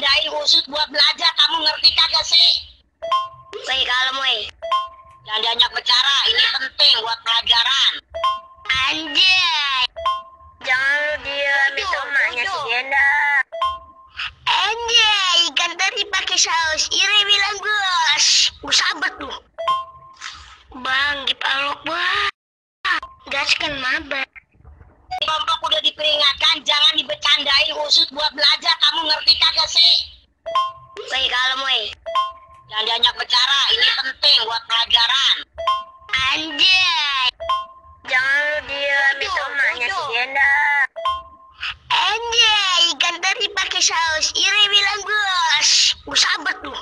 bercandain usut buat belajar, kamu ngerti kagak sih? Woi kalem woi. Jangan banyak bicara, ini penting buat pelajaran. Anjay. Jangan lu diam, itu emaknya si Genda. Anjay, ikan teri pakai saus. Ire bilang gus. Gue sabet tuh. Bang, dipalok bang. Gas kan mabak. Kelompok udah diperingatkan, jangan dibecandain usut buat belajar, kamu ngerti kagak sih? Woi kalem woi. Jangan banyak bicara, ini penting buat pelajaran. Anjay. Jangan lu diam, itu emaknya si Genda. Anjay, ikan teri pakai saus. Ire bilang gus. Gue sabet tuh.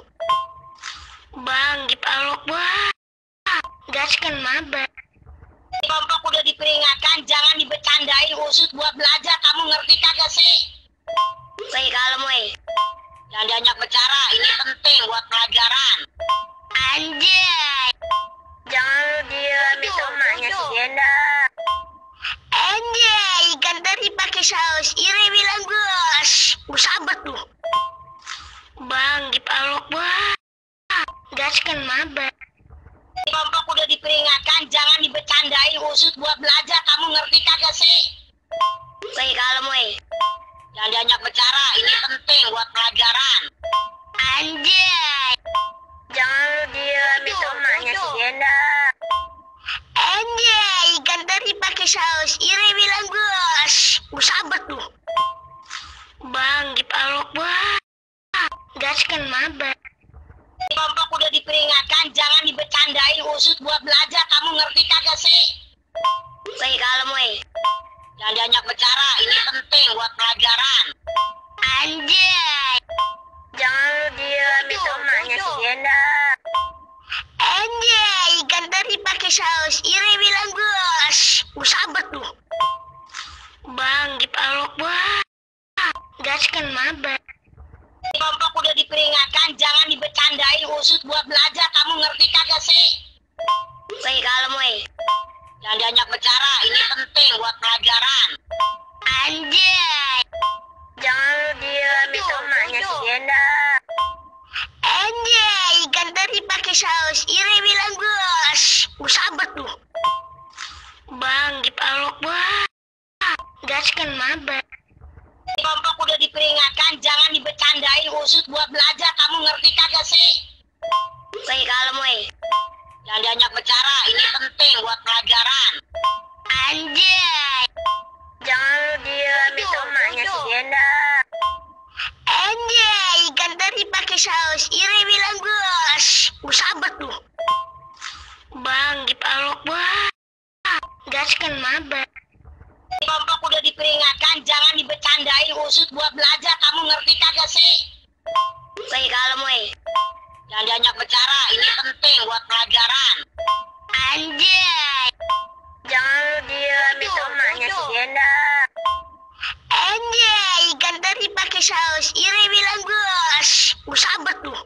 Bang, dipalok bang. Gas kan mabak. Kelompok udah diperingatkan, jangan dibecandain usut buat belajar, kamu ngerti kagak sih? Woi kalem woi. Jangan banyak bicara, ini penting buat pelajaran. Anjay. Jangan lu diam, itu emaknya si Genda. Anjay, ikan teri pakai saus. Ire bilang gus. Gue sabet tuh. Bang, dipalok bang. Gas kan mabak. Kelompok udah diperingatkan, jangan dibecandain usut buat belajar, kamu ngerti kagak sih? Woi kalem woi. Jangan banyak bicara, ini penting buat pelajaran. Anjay. Jangan lu diam, itu emaknya si Genda. Anjay, ikan teri pakai saus. Ire bilang gus. Gue sabet tuh. Bang, dipalok bang. Gas kan mabak. Kelompok udah diperingatkan, jangan dibecandain usut buat belajar, kamu ngerti kagak sih? Woi kalem woi. Jangan banyak bicara, ini penting buat pelajaran. Anjay. Jangan lu diam, itu emaknya si Genda. Anjay, ikan teri pakai saus. Ire bilang gus. Gue sabet tuh. Bang, dipalok bang. Gas kan mabak. Kelompok udah diperingatkan, jangan dibecandain usut buat belajar, kamu ngerti kagak sih? Woi kalem woi. Jangan banyak bicara, ini penting buat pelajaran. Anjay. Jangan lu diam, itu emaknya si Genda. Anjay, ikan teri pakai saus. Ire bilang gus. Gue sabet tuh. Bang, dipalok bang. Gas kan mabak. Kelompok udah diperingatkan, jangan dibecandain usut buat belajar, kamu ngerti kagak sih? Woi kalem woi. Jangan banyak bicara, ini penting buat pelajaran. Anjay. Jangan lu diam, itu emaknya si Genda. Anjay, ikan teri pakai saus. Ire bilang gus. Gue sabet tuh. Bang, dipalok bang. Gas kan mabak. Kelompok udah diperingatkan, jangan dibecandain usut buat belajar, kamu ngerti kagak sih? Woi kalem woi. Jangan banyak bicara, ini penting buat pelajaran. Anjay. Jangan lu diam, itu emaknya si Genda. Anjay, ikan teri pakai saus. Ire bilang gus. Gue sabet tuh.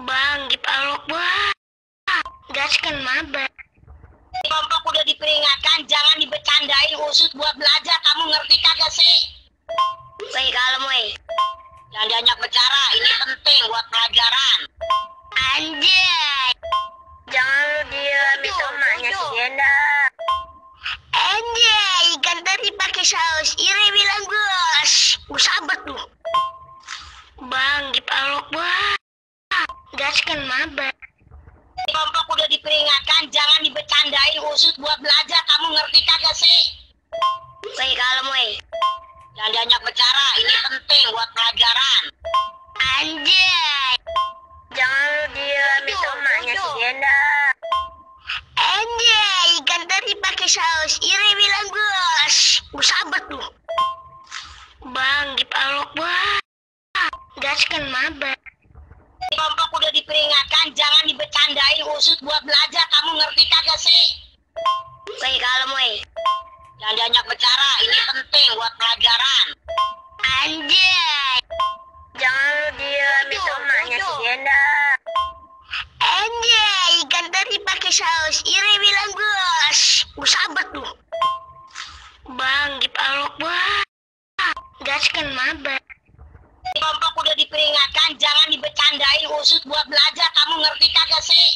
Bang, dipalok bang. Gas kan mabak. Kelompok udah diperingatkan, jangan dibecandain usut buat belajar, kamu ngerti kagak sih? Woi kalem woi. Jangan banyak bicara, ini penting buat pelajaran. Anjay. Jangan lu diam, itu emaknya si Genda. Anjay, ikan teri pakai saus. Ire bilang gus. Gue sabet tuh. Bang, dipalok bang. Gas kan mabak. Kelompok udah diperingatkan, jangan dibecandain usut buat belajar, kamu ngerti kagak sih? Woi kalem woi. Jangan banyak bicara, ini penting buat pelajaran. Anjay. Jangan lu diam, itu emaknya si Genda. Anjay, ikan teri pakai saus. Ire bilang gus. Gue sabet tuh. Bang, dipalok bang. Gas kan mabak. Kelompok udah diperingatkan, jangan dibecandain usut buat belajar, kamu ngerti kagak sih? Woi kalem woi. Jangan banyak bicara, ini penting buat pelajaran. Anjay. Jangan lu diam, itu emaknya si Genda. Anjay, ikan teri pakai saus. Ire bilang gus. Gue sabet tuh. Bang, dipalok bang. Gas kan mabak. Kelompok udah diperingatkan, jangan dibecandain usut buat belajar. Kamu ngerti kagak sih?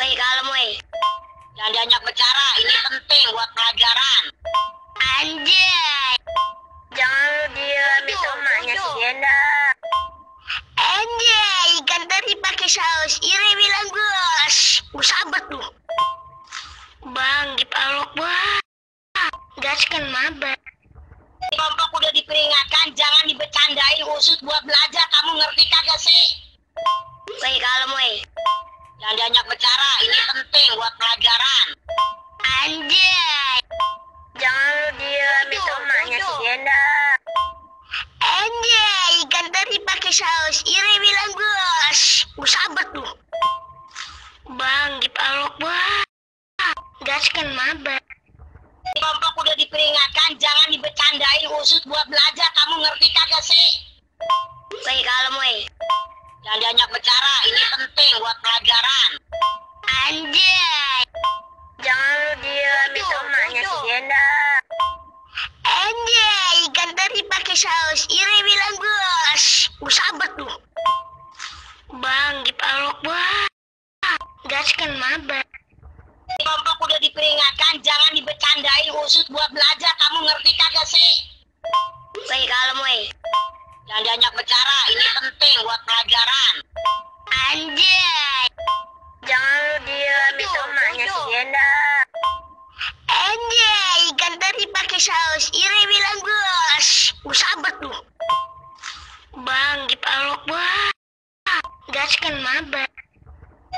Woi, kalem woi. Jangan diajak bicara, ini penting buat pelajaran. Anjay. Jangan lu diam, itu emaknya si Genda. Anjay, ikan teri pakai saus. Ire bilang gus. Gue sabet tuh. Bang, dipalok bang. Gas kan mabak. Kelompok udah diperingatkan, jangan dibecandain usut buat belajar. Kamu ngerti kagak sih? Woi, kalem woi. Jangan diajak bicara, ini penting buat pelajaran. Anjay. Jangan lu diam, itu emaknya si Genda. Anjay, ikan teri pakai saus. Ire bilang gus. Gue sabet tuh. Bang, dipalok bang. Gas kan mabak. Kelompok udah diperingatkan, jangan dibecandain usut buat belajar. Kamu ngerti kagak sih? Woi, kalem woi. Jangan diajak bicara, ini penting buat pelajaran. Anjay. Jangan lu diam, itu emaknya si Genda. Anjay, ikan teri pakai saus. Ire bilang gus. Gue sabet tuh. Bang, dipalok bang. Gas kan mabak. Kelompok udah diperingatkan, jangan dibecandain usut buat belajar. Kamu ngerti kagak sih? Woi, kalem woi. Jangan diajak bicara, ini penting buat pelajaran. Anjay. Jangan lu diam, itu emaknya si Genda. Anjay, ikan teri pakai saus. Ire bilang gus. Gue sabet tuh. Bang, dipalok bang. Gas kan mabak.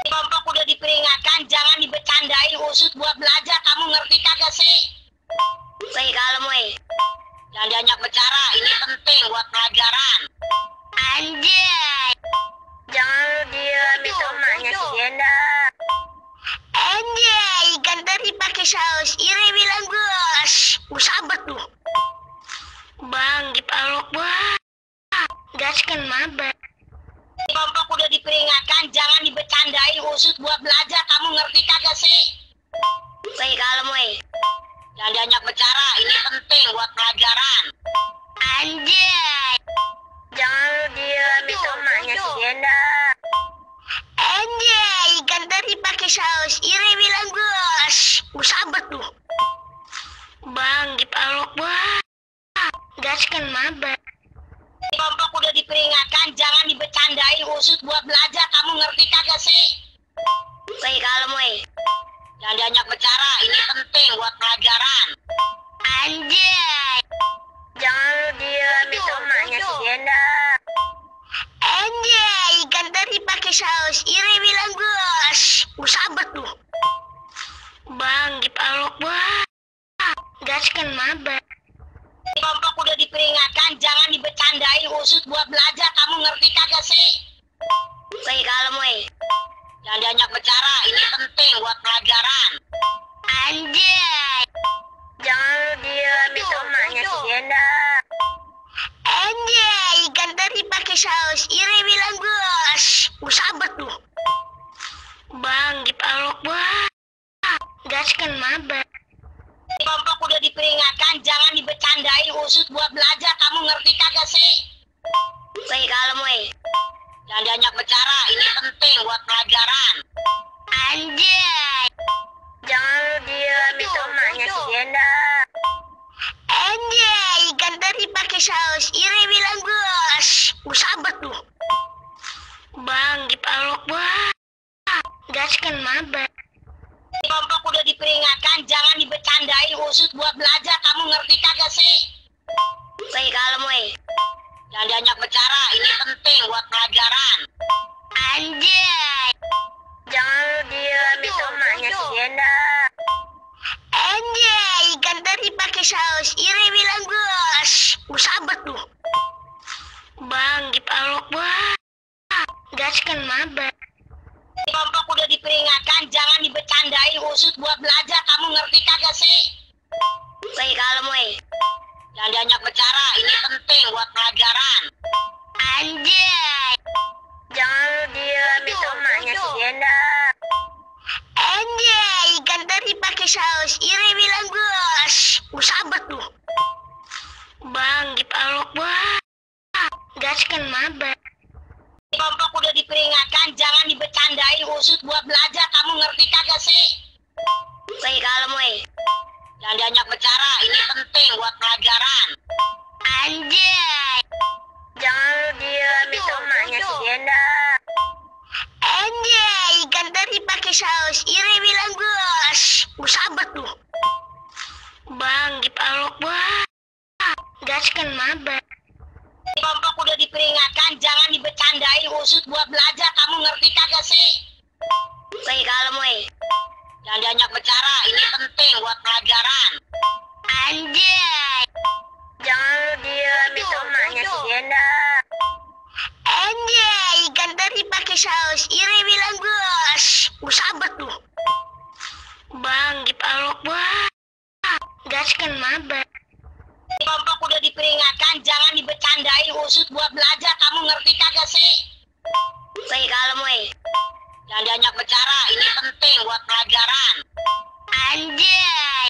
Kelompok udah diperingatkan, jangan dibecandain usut buat belajar. Kamu ngerti kagak sih? Woi, kalem woi. Jangan diajak bicara, ini penting buat pelajaran. Anjay. Jangan lu diam, itu emaknya si Genda. Anjay, ikan teri pakai saus. Ire bilang gus. Gue sabet tuh. Bang, dipalok bang. Gas kan mabak. Kelompok udah diperingatkan, jangan dibecandain usut buat belajar. Kamu ngerti kagak sih? Woi, kalem woi. Jangan diajak bicara, ini penting buat pelajaran. Anjay. Jangan lu diam, itu emaknya si Genda. Anjay, ikan teri pakai saus. Ire bilang gus. Gue sabet tuh. Bang, dipalok bang. Gas kan mabak. Kelompok udah diperingatkan, jangan dibecandain usut buat belajar. Kamu ngerti kagak sih? Woi, kalem woi. Jangan diajak bicara, ini penting buat pelajaran. Anjay. Jangan lu diam, itu emaknya si Genda. Anjay, ikan teri pakai saus. Ire bilang gus. Gue sabet tuh. Bang, dipalok bang. Gas kan mabak. Kelompok udah diperingatkan, jangan dibecandain usut buat belajar. Kamu ngerti kagak sih? Woi, kalem woi. Jangan diajak bicara, ini penting buat pelajaran. Anjay. Jangan lu diam, itu emaknya si Genda. Anjay, ikan teri pakai saus. Ire bilang gus. Gue sabet tuh. Bang, dipalok bang. Gas kan mabak. Kelompok udah diperingatkan, jangan dibecandain usut buat belajar. Kamu ngerti kagak sih? Woi, kalem woi. Jangan diajak bicara, ini penting buat pelajaran. Anjay. Jangan lu diam, itu emaknya si Genda. Anjay, ikan teri pakai saus. Ire bilang gus. Gue sabet tuh. Bang, dipalok bang. Gas kan mabak. Kelompok udah diperingatkan, jangan dibecandain usut buat belajar. Kamu ngerti kagak sih? Woi, kalem woi. Jangan diajak bicara, ini penting buat pelajaran. Anjay. Jangan lu diam, itu emaknya si Genda. Anjay, ikan teri pakai saus. Ire bilang gus. Gue sabet tuh. Bang, dipalok bang. Gas kan mabak. Kelompok udah diperingatkan, jangan dibecandain usut buat belajar. Kamu ngerti kagak sih? Woi, kalem woi. Jangan diajak bicara, ini penting buat pelajaran. Anjay. Jangan lu diam, itu emaknya si Genda. Anjay, ikan teri pakai saus. Ire bilang gus. Gue sabet tuh. Bang, dipalok bang. gas kan maba. Kelompok udah diperingatkan, jangan dibecandain usut buat belajar. Kamu ngerti kagak sih? Woi kalem woi. Jangan diajak bicara, ini penting buat pelajaran. Anjay. Jangan lu diam, itu emaknya si Genda. Anjay, ikan teri pakai saus. Ire bilang gus. Gus sabat lu. Bang, gipalok bah. Gas kan maba. Kelompok udah diperingatkan, jangan dibecandain usut buat belajar. Kamu ngerti kagak sih? Woi kalem woi. Jangan diajak bicara, ini penting buat pelajaran. Anjay. Jangan lu diam, itu emaknya si Genda. Anjay, ikan teri pakai saus. Ire bilang gus. Gus sabat lu. Bang, gipalok bah. Gas kan maba. Kelompok udah diperingatkan, jangan dibecandain usut buat belajar. Kamu ngerti kagak sih? Woi kalem woi. Jangan diajak bicara, ini penting buat pelajaran. Anjay.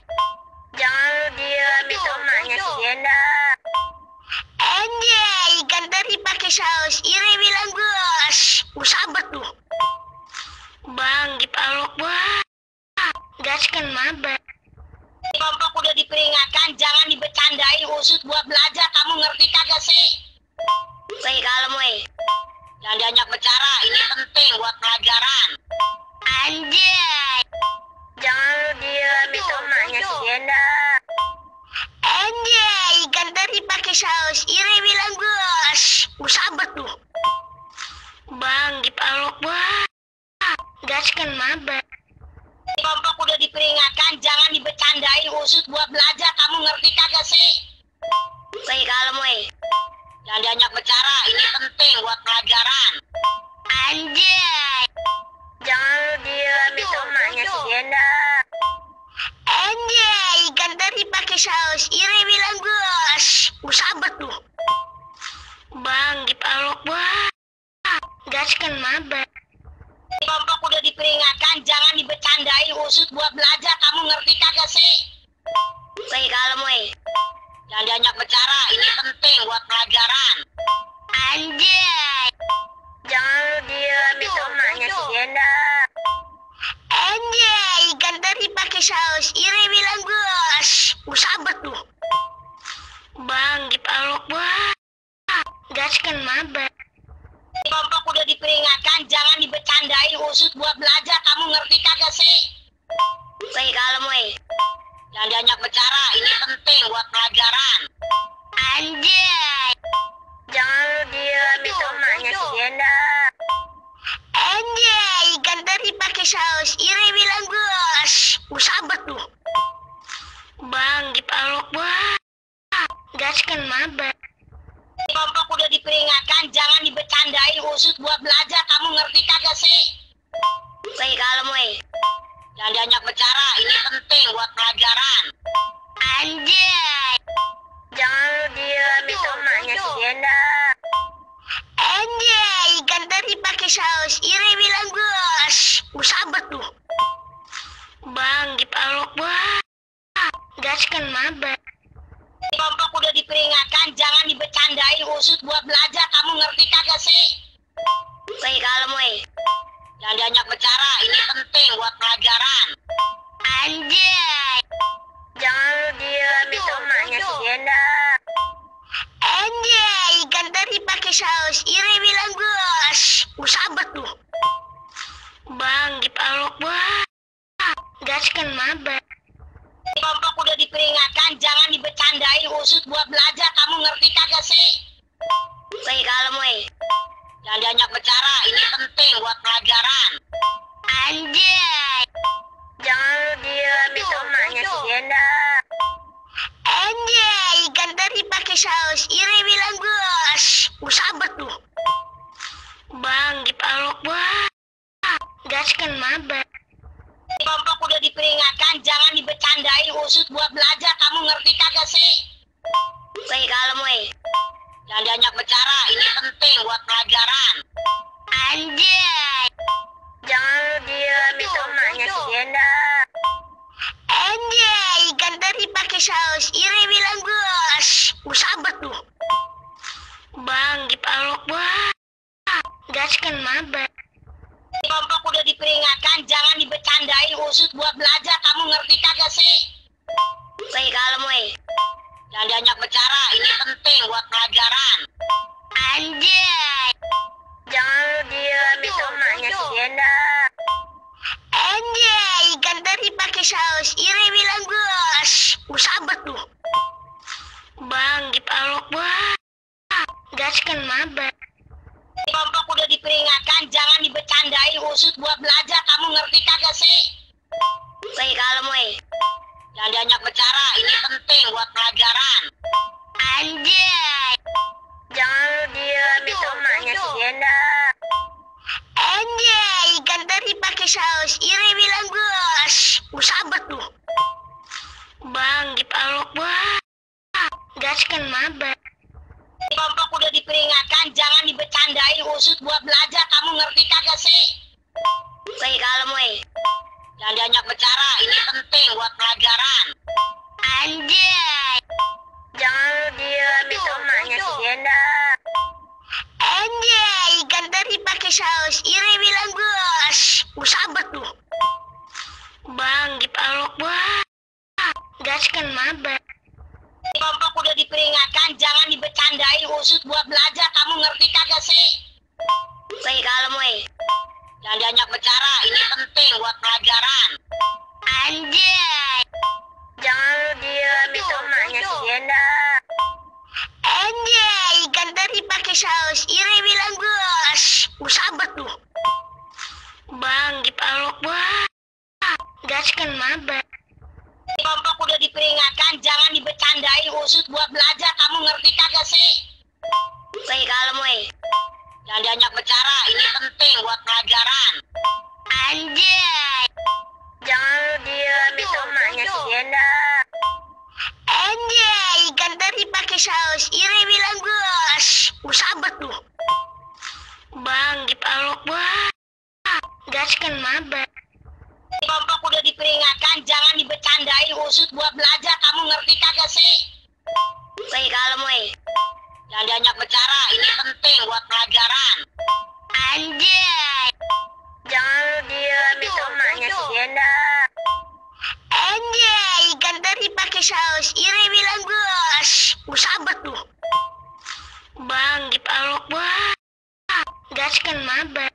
Jangan lu diam, itu emaknya si Genda. Anjay, ikan teri pakai saus. Ire bilang gus. Gus sabat lu. Bang, gipalok bah. Gas kan maba. Kelompok udah diperingatkan, jangan dibecandain usut buat belajar. Kamu ngerti kagak sih? Woi kalem woi. Jangan diajak bicara, ini penting buat pelajaran. Anjay. Jangan lu diam, itu emaknya si Genda. Anjay, ikan teri pakai saus. Ire bilang gus. Gus sabat lu. Bang, gipalok bah. Gas kan maba. Kelompok udah diperingatkan, jangan dibecandain usut buat belajar. Kamu ngerti kagak sih? Woi kalem woi. Jangan diajak bicara, ini penting buat pelajaran. Anjay. Jangan lu diam, itu emaknya si Genda. Anjay, ikan teri pakai saus. Ire bilang gus. Gus sabat lu. Bang, gipalok bah. Gas kan maba. Kelompok udah diperingatkan, jangan dibecandain usut buat belajar. Kamu ngerti kagak sih? Woi kalem woi. Jangan diajak bicara, ini penting buat pelajaran. Anjay. Jangan lu diam, itu emaknya si Genda. Anjay, ikan teri pakai saus. Ire bilang gus. Gus sabat lu. Bang, gipalok bah. Gas kan maba. Kelompok udah diperingatkan, jangan dibecandain usut buat belajar. Kamu ngerti kagak sih? Woi kalem woi. Jangan diajak bicara, ini penting buat pelajaran. Anjay. Jangan lu diam, itu emaknya si Genda. Anjay, ikan teri pakai saus. Ire bilang gus. Gus sabat lu. Bang, gipalok bah. Gas kan maba. Kelompok udah diperingatkan, jangan dibecandain usut buat belajar. Kamu ngerti kagak sih? Woi kalem woi. Jangan diajak bicara, ini penting buat pelajaran. Anjay. Jangan lu diam, itu emaknya si Genda. Anjay, ikan teri pakai saus. Ire bilang gus. Gus sabat lu. Bang, gipalok bah. Gas kan maba. Kelompok udah diperingatkan, jangan dibecandain usut buat belajar. Kamu ngerti kagak sih? Woi kalem woi. Jangan diajak bicara, ini penting buat pelajaran. Anjay. Jangan lu diam, itu emaknya si Genda. Anjay, ikan teri pakai saus. Ire bilang gus. Gus sabat lu. Bang, gipalok bah. Gas kan maba. Kelompok udah diperingatkan, jangan dibecandain usut buat belajar. Kamu ngerti kagak sih? Woi kalem woi. Jangan diajak bicara, ini penting buat pelajaran. Anjay. Jangan lu diam, itu emaknya si Genda. Anjay, ikan teri pakai saus. Ire bilang gus. Gus sabat lu. Bang, gipalok bah. Gas kan maba. Kelompok udah diperingatkan, jangan dibecandain usut buat belajar. Kamu ngerti kagak sih? Woi kalem woi. Jangan diajak bicara, ini penting buat pelajaran. Anjay. Jangan lu diam, itu emaknya si Genda. Anjay, ikan teri pakai saus. Ire bilang gus. Gus sabat lu. Bang, gipalok dibecandain usut buat belajar, kamu ngerti kagak sih? Woi kalem woi. Jangan banyak bicara, ini penting buat pelajaran. Anjay. Jangan lu diam, itu emaknya si Genda. Anjay, ikan teri pakai saus. Ire bilang bos. Sabet tuh. Bang, dipalok bang. Gas kan mabak. Kelompok udah diperingatkan, jangan dibecandain usut buat belajar, kamu ngerti kagak sih? Woi kalem woi. Jangan banyak bicara, ini penting buat pelajaran. Anjay. Jangan lu diam, itu emaknya si Genda. Anjay, ikan teri pakai saus. Ire bilang bos. Sabet tuh. Bang, dipalok bang. Gas kan mabak. Kelompok udah diperingatkan, jangan dibecandain usut buat belajar, kamu ngerti kagak sih? Woi kalem woi. Jangan banyak bicara, ini penting buat pelajaran. Anjay. Jangan lu diam, itu emaknya si Genda. Anjay, ikan teri pakai saus. Ire bilang bos. Sabet tuh. Bang, dipalok bang. Gas kan mabak. Kelompok udah diperingatkan, jangan dibecandain usut buat belajar, kamu ngerti kagak sih? Woi kalem woi. Jangan banyak bicara, ini penting buat pelajaran. Anjay. Jangan lu diam, itu emaknya si Genda. Anjay, ikan teri pakai saus. Ire bilang bos. Sabet tuh. Bang, dipalok bang. Gas kan mabak. Kelompok udah diperingatkan, jangan dibecandain usut buat belajar, kamu ngerti kagak sih? Woi kalem woi. Jangan banyak bicara, ini penting buat pelajaran. Anjay. Jangan lu diam, itu emaknya si Genda. Anjay, ikan teri pakai saus. Ire bilang bos. Sabet tuh. Bang, dipalok bang. Gas kan mabak. Kelompok udah diperingatkan, jangan dibecandain usut buat belajar, kamu ngerti kagak sih? Woi kalem woi. Jangan banyak bicara, ini penting buat pelajaran. Anjay. Jangan lu diam, itu emaknya si Genda. Anjay, ikan teri pakai saus. Ire bilang bos. Sabet tuh. Bang, dipalok bang. Gas kan mabak.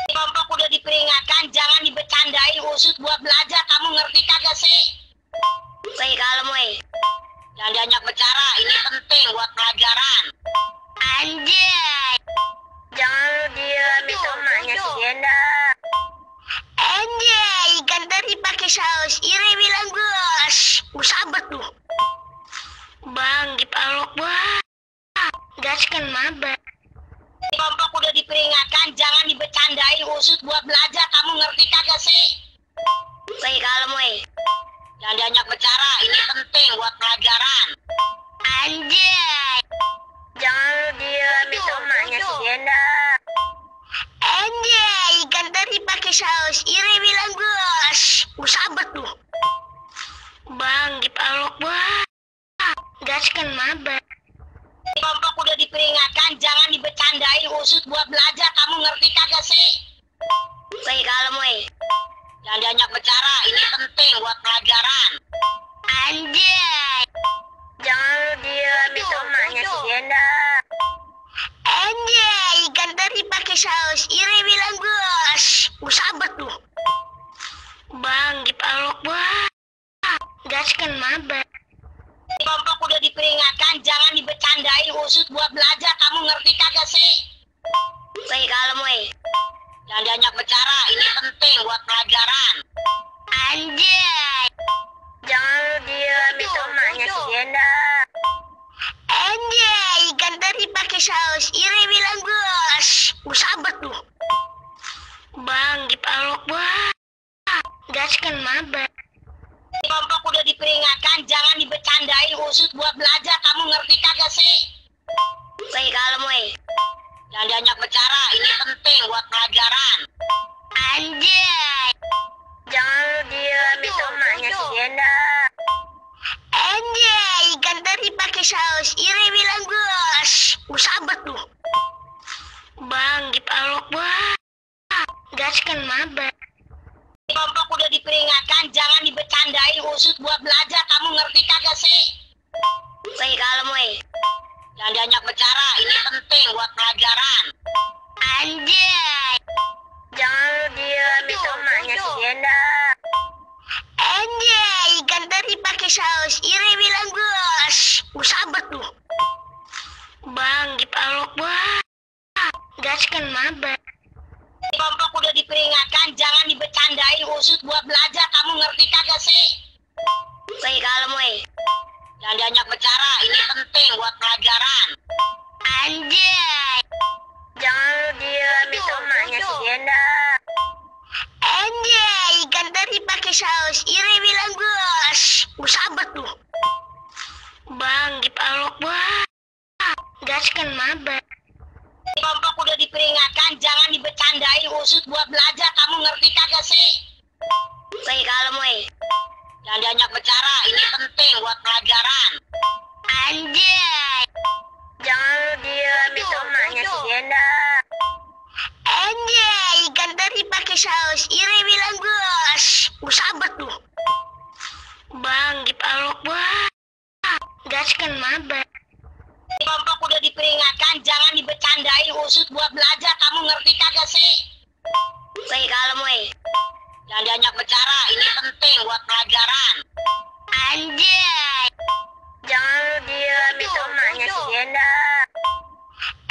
Kelompok udah diperingatkan, jangan dibecandain usut buat belajar, kamu ngerti kagak sih? Woi kalem woi. Jangan banyak bicara, ini penting buat pelajaran. Anjay. Jangan lu diam, itu emaknya si Genda. Anjay, ikan teri pakai saus. Ire bilang bos. Sabet tuh. Bang, dipalok bang. Gas kan mabak. Kelompok udah diperingatkan, jangan dibecandain usut buat belajar, kamu ngerti kagak sih? Woi kalem woi. Jangan banyak bicara, ini penting buat pelajaran. Anjay. Jangan lu diam, itu emaknya si Genda. Anjay, ikan teri pakai saus. Ire bilang bos. Sabet tuh. Bang, dipalok bang. Gas kan mabak. Kelompok udah diperingatkan, jangan dibecandain usut buat belajar, kamu ngerti kagak sih? Woi kalem woi. Jangan banyak bicara, ini penting buat pelajaran. Anjay. Jangan lu diam, itu emaknya si Genda. Anjay, ikan teri pakai saus. Ire bilang bos. Sabet tuh. Bang, dipalok bang. Gas kan mabak. Kelompok udah diperingatkan, jangan dibecandain usut buat belajar, kamu ngerti kagak sih? Woi kalem woi. Jangan banyak bicara, ini penting buat pelajaran. Anjay. Jangan lu diam, itu emaknya si Genda. Anjay, ikan teri pakai saus. Ire bilang bos. Sabet tuh. Bang, dipalok bang. Gas kan mabak. Kelompok udah diperingatkan, jangan dibecandain usut buat belajar, kamu ngerti kagak sih? Woi kalem woi. Jangan banyak bicara, ini penting buat pelajaran. Anjay. Jangan lu diam, itu emaknya si Genda. Anjay, ikan teri pakai saus. Ire bilang bos. Sabet tuh. Bang, dipalok bang. Gas kan mabak. usut buat belajar, kamu ngerti kagak sih? Woi kalem woi. Jangan banyak bicara, ini penting buat pelajaran. Anjay. Jangan lu diam, itu emaknya si Genda. Anjay, ikan teri pakai saus. Ire bilang bos. Gue sabet lu. Bang, dipalok bang. Gaskan maba. Kelompok udah diperingatkan, jangan dibecandain usut buat belajar, kamu ngerti kagak sih? Woi kalem woi. Jangan banyak bicara, ini penting buat pelajaran. Anjay. Jangan lu diam, itu emaknya si Genda. Anjay, ikan teri pakai saus. Ire bilang bos. Gue sabet lu. Bang, dipalok bang. Gaskan maba. Kelompok udah diperingatkan, jangan dibecandain usut buat belajar, kamu ngerti kagak sih? Woi kalem woi. Jangan banyak bicara, ini penting buat pelajaran. Anjay. Jangan lu diam, itu emaknya si Genda. Anjay, ikan teri pakai saus. Ire bilang bos. Gue sabet lu. Bang, dipalok bang. Gaskan maba. Kelompok udah diperingatkan, jangan dibecandain usut buat belajar, kamu ngerti kagak sih? Woi kalem woi. Jangan banyak bicara, ini penting buat pelajaran. Anjay. Jangan lu diam, itu emaknya si Genda.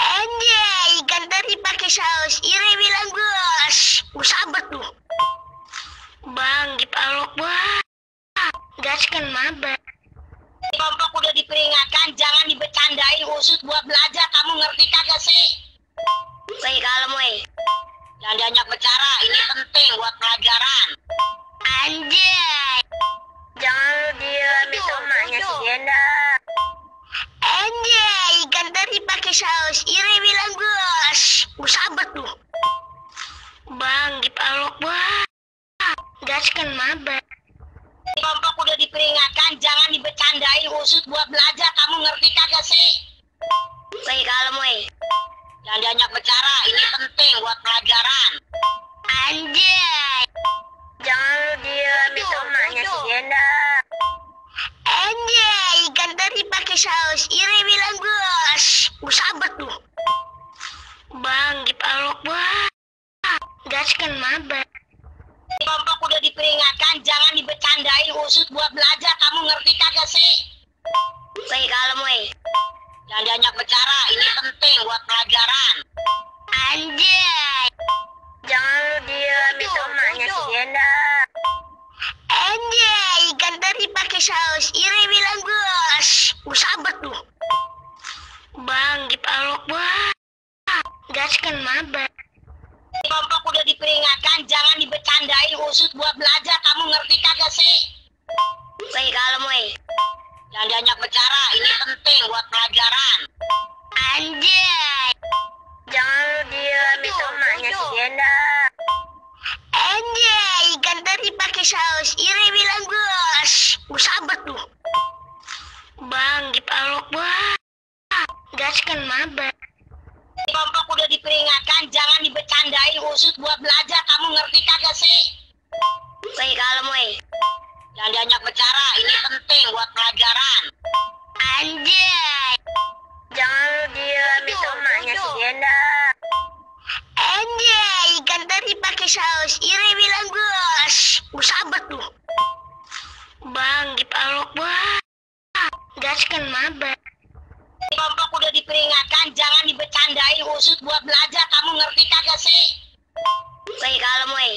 Anjay, ikan teri pakai saus. Ire bilang bos. Gue sabet lu. Bang, dipalok bang. Gaskan maba. Kelompok udah diperingatkan, jangan dibecandain usut buat belajar, kamu ngerti kagak sih? Woi kalem woi. Jangan banyak bicara, ini penting buat pelajaran. Anjay. Jangan lu diam, itu emaknya si Genda. Anjay, ikan teri pakai saus. Ire bilang bos. Gue sabet lu. Bang, dipalok bang. Gaskan maba. Kelompok udah diperingatkan, jangan dibecandain usut buat belajar, kamu ngerti kagak sih? Woi kalem woi. Jangan banyak bicara, ini penting buat pelajaran. Anjay. Jangan lu diam, itu emaknya si Genda. Anjay, ikan teri pakai saus. Ire bilang bos. Gue sabet lu. Bang, dipalok bang. Gaskan maba. Kelompok udah diperingatkan, jangan dibecandain usut buat belajar, kamu ngerti kagak sih? Woi kalem woi. Jangan banyak bicara, ini penting buat pelajaran. Anjay. Jangan lu diam, itu emaknya si Genda. Anjay, ikan teri pakai saus. Ire bilang bos. Gue sabet lu. Bang, dipalok bang. Gaskan maba. Kelompok udah diperingatkan, jangan dibecandain usut buat belajar, kamu ngerti kagak sih? Woi kalem woi. Jangan banyak bicara, ini penting buat pelajaran. Anjay. Jangan lu diam, itu emaknya si Genda. Anjay, ikan teri pakai saus. Ire bilang bos. Gue sabet lu. Bang, dipalok bang. Gaskan maba. Kelompok udah diperingatkan, jangan dibecandain usut buat belajar, kamu ngerti kagak sih? Woi kalem woi. Jangan banyak bicara, ini penting buat pelajaran. Anjay. Jangan lu diam, itu emaknya si Genda. Anjay, ikan teri pakai saus. Ire bilang bos. Gue sabet lu. Bang, dipalok bang. Gaskan maba. Kelompok udah diperingatkan, jangan dibecandain usut buat belajar, kamu ngerti kagak sih? Woi kalem woi.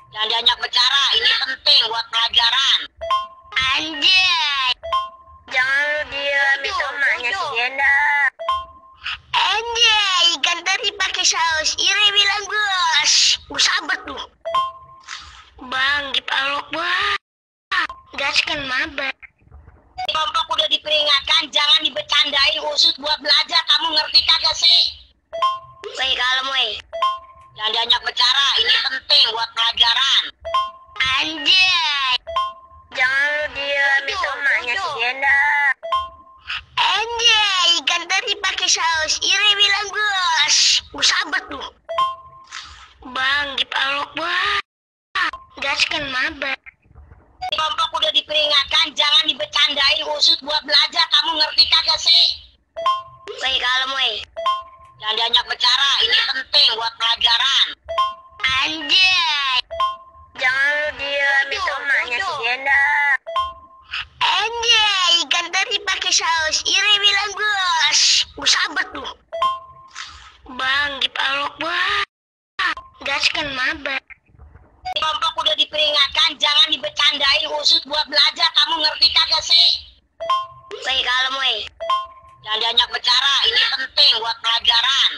Jangan banyak bicara, ini penting buat pelajaran. Anjay. Jangan lu diam, itu emaknya si Genda. Anjay, ikan teri pakai saus. Ire bilang bos. Gue sabet lu. Bang, dipalok bang. Gaskan maba. Kelompok udah diperingatkan, jangan dibecandain usut buat belajar, kamu ngerti kagak sih? Woi kalem woi. Jangan banyak bicara, ini penting buat pelajaran. Anjay. Jangan lu diam, itu emaknya si Genda. Anjay, ikan teri pakai saus. Ire bilang bos. Gue sabet lu. Bang, dipalok bang. Gaskan maba. Kelompok udah dibecandain usut buat belajar, kamu ngerti kagak sih? Woi, kalem woi. Jangan diajak bicara, ini penting buat pelajaran. Anjay. Jangan lu diam, itu emaknya si Genda. Anjay, ikan teri pakai saus. Ire bilang bos. Gue sabet tuh. Bang, gipalok bang. Gaskan maba. Kelompok udah diperingatkan, jangan dibecandain usut buat belajar, kamu ngerti kagak sih? Woi, kalem woi. Jangan diajak bicara, ini penting buat pelajaran.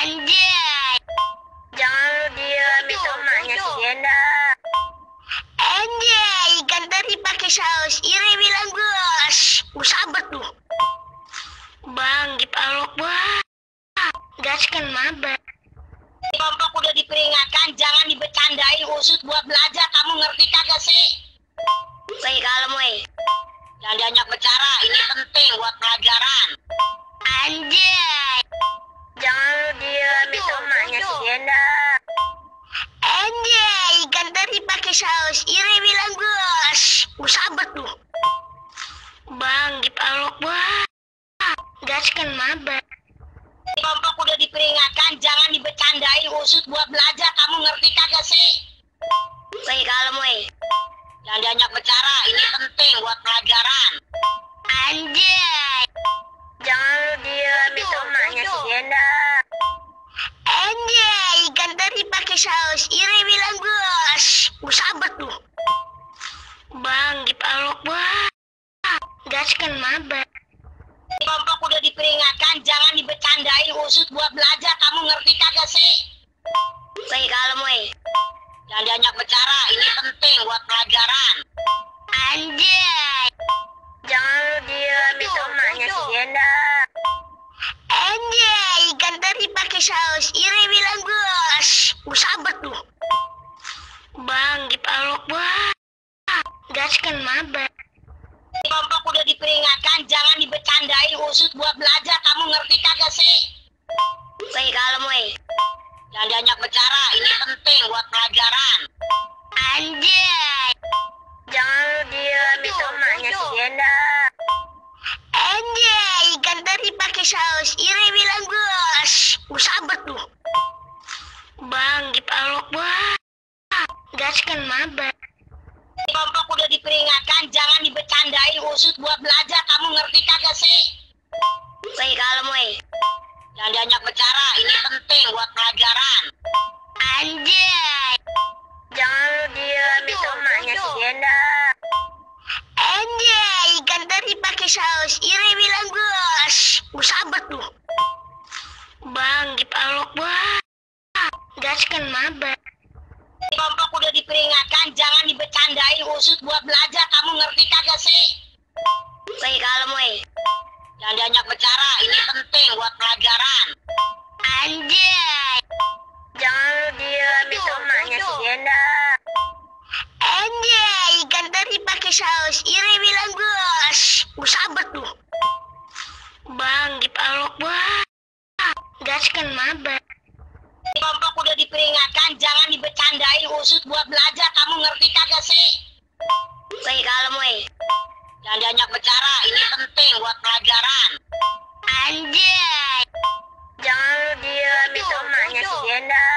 Anjay. Jangan lu diam, itu emaknya si Genda. Anjay, ikan teri pakai saus. Ire bilang bos. Gue sabet tuh. Bang, gipalok bang. Gaskan maba. Kelompok udah diperingatkan, jangan dibecandain usut buat belajar, kamu ngerti kagak sih? Woi, kalem woi. Jangan diajak bicara, ini penting buat pelajaran. Anjay. Jangan lu diam, itu emaknya si Genda. Anjay, ikan teri pakai saus. Ire bilang bos. Gue sabet tuh. Bang, gipalok bang. Gaskan maba. Kelompok udah diperingatkan, jangan dibecandain usut buat belajar, kamu ngerti kagak sih? Woi, kalem woi. Jangan diajak bicara, ini penting buat pelajaran. Anjay. Jangan lu diam, itu emaknya si Genda. Anjay, ikan teri pakai saus. Ire bilang bos. Gue sabet tuh. Bang, gipalok bang. Gaskan maba. Kelompok udah diperingatkan, jangan dibecandain usut buat belajar, kamu ngerti kagak sih? Woi, kalem woi. Jangan diajak bicara, ini penting buat pelajaran. Anjay. Jangan lu diam, itu emaknya si Genda. Anjay, ikan teri pakai saus. Ire bilang bos. Gue sabet tuh. Bang, gipalok bang. Gaskan maba. Kelompok udah diperingatkan, jangan dibecandain usut buat belajar, kamu ngerti kagak sih? Woi, kalem woi. Jangan diajak bicara, ini penting buat pelajaran. Anjay. Jangan lu diam, itu emaknya si Genda. Anjay, ikan teri pakai saus. Ire bilang bos. Gue sabet tuh. Bang, gipalok bang. Gaskan maba. Kelompok udah diperingatkan, jangan dibecandain usut buat belajar, kamu ngerti kagak sih? Woi, kalem woi. Jangan diajak bicara, ini penting buat pelajaran. Anjay. Jangan lu diam, itu emaknya si Genda. Anjay, ikan teri pakai saus. Ire bilang bos. Gue sabet tuh. Bang, gipalok bang. Gaskan maba. Kelompok udah diperingatkan, jangan dibecandain usut buat belajar, kamu ngerti kagak sih? Woi, kalem woi. Jangan diajak bicara, ini penting buat pelajaran. Anjay. Jangan lu diam, itu emaknya si Genda. Anjay, ikan teri pakai saus. Ire bilang bos. Gue sabet tuh. Bang, gipalok bang. Gaskan maba. Kelompok udah diperingatkan, jangan dibecandain usut buat belajar, kamu ngerti kagak sih? Woi, kalem woi. Jangan diajak bicara, ini penting buat pelajaran. Anjay. Jangan lu diam, itu emaknya si Genda.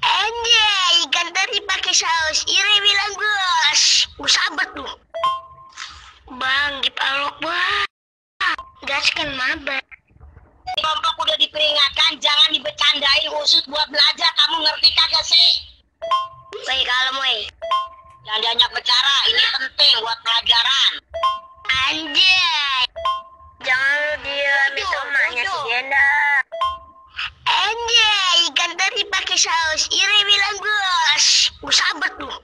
Anjay, ikan teri pakai saus. Ire bilang bos. Gue sabet tuh. Bang, gipalok bang. Gaskan maba. Kelompok udah diperingatkan, jangan dibecandain usut buat belajar, kamu ngerti kagak sih? Woi, kalem woi. Jangan diajak bicara, ini penting buat pelajaran. Anjay. Jangan lu diam, itu emaknya si Genda. Anjay, ikan teri pakai saus. Ire bilang bos. Gue sabet tuh.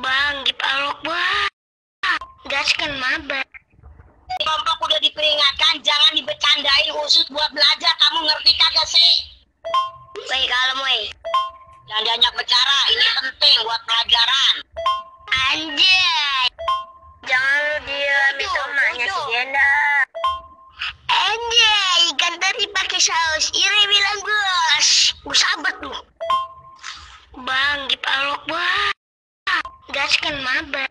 Bang, gipalok bang. Gaskan maba. Kelompok udah diperingatkan, jangan dibecandain usut buat belajar, kamu ngerti kagak sih? Woi, kalem woi. Jangan diajak bicara, ini penting buat pelajaran. Anjay. Jangan lu diam, itu emaknya si Genda. Anjay, ikan teri pakai saus. Ire bilang bos. Gue sabet tuh. Bang, gipalok bang. Gaskan maba.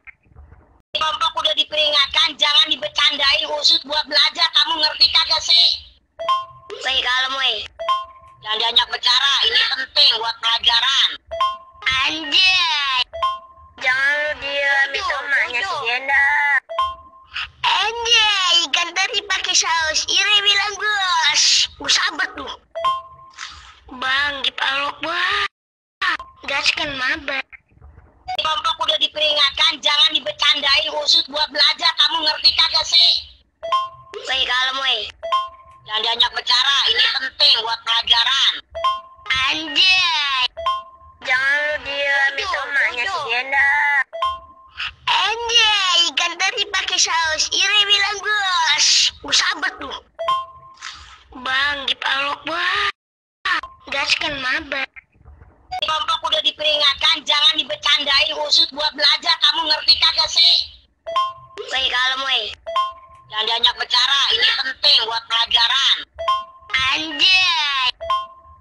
usut buat belajar, kamu ngerti kagak sih? Woi kalem woi. Jangan diajak bicara, ini penting buat pelajaran. Anjay. Jangan lu diam, itu emaknya si Genda. Anjay, ikan teri pakai saus. Ire bilang gus. Gue sabet tuh. Bang, dipalok wah. Gas kan mabak. Kelompok udah diperingatkan, jangan dibecandain usut buat belajar, kamu ngerti kagak sih? Woi kalem woi. Jangan diajak bicara, ini penting buat pelajaran. Anjay. Jangan lu diam, itu emaknya si Genda. Anjay, ikan teri pakai saus. Ire bilang gus. Gue sabet tuh. Bang, dipalok wah. Gas kan mabak. Kelompok udah diperingatkan, jangan dibecandain usut buat belajar, kamu ngerti kagak sih? Woi kalem woi. Jangan diajak bicara, ini penting buat pelajaran. Anjay.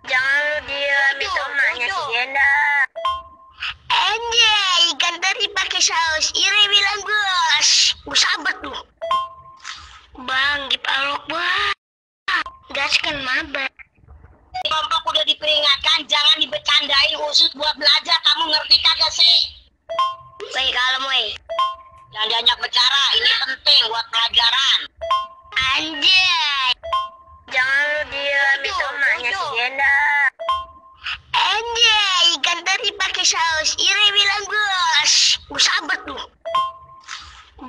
Jangan lu diam, itu emaknya si Genda. Anjay, ikan teri pakai saus. Ire bilang gus. Gue sabet tuh. Bang, dipalok wah. Gas kan mabak. Kelompok udah diperingatkan, jangan dibecandain usut buat belajar, kamu ngerti kagak sih? Woi kalem woi. Jangan diajak bicara, ini penting buat pelajaran. Anjay. Jangan lu diam, itu emaknya si Genda. Anjay, ikan teri pakai saus. Ire bilang gus. Gue sabet tuh.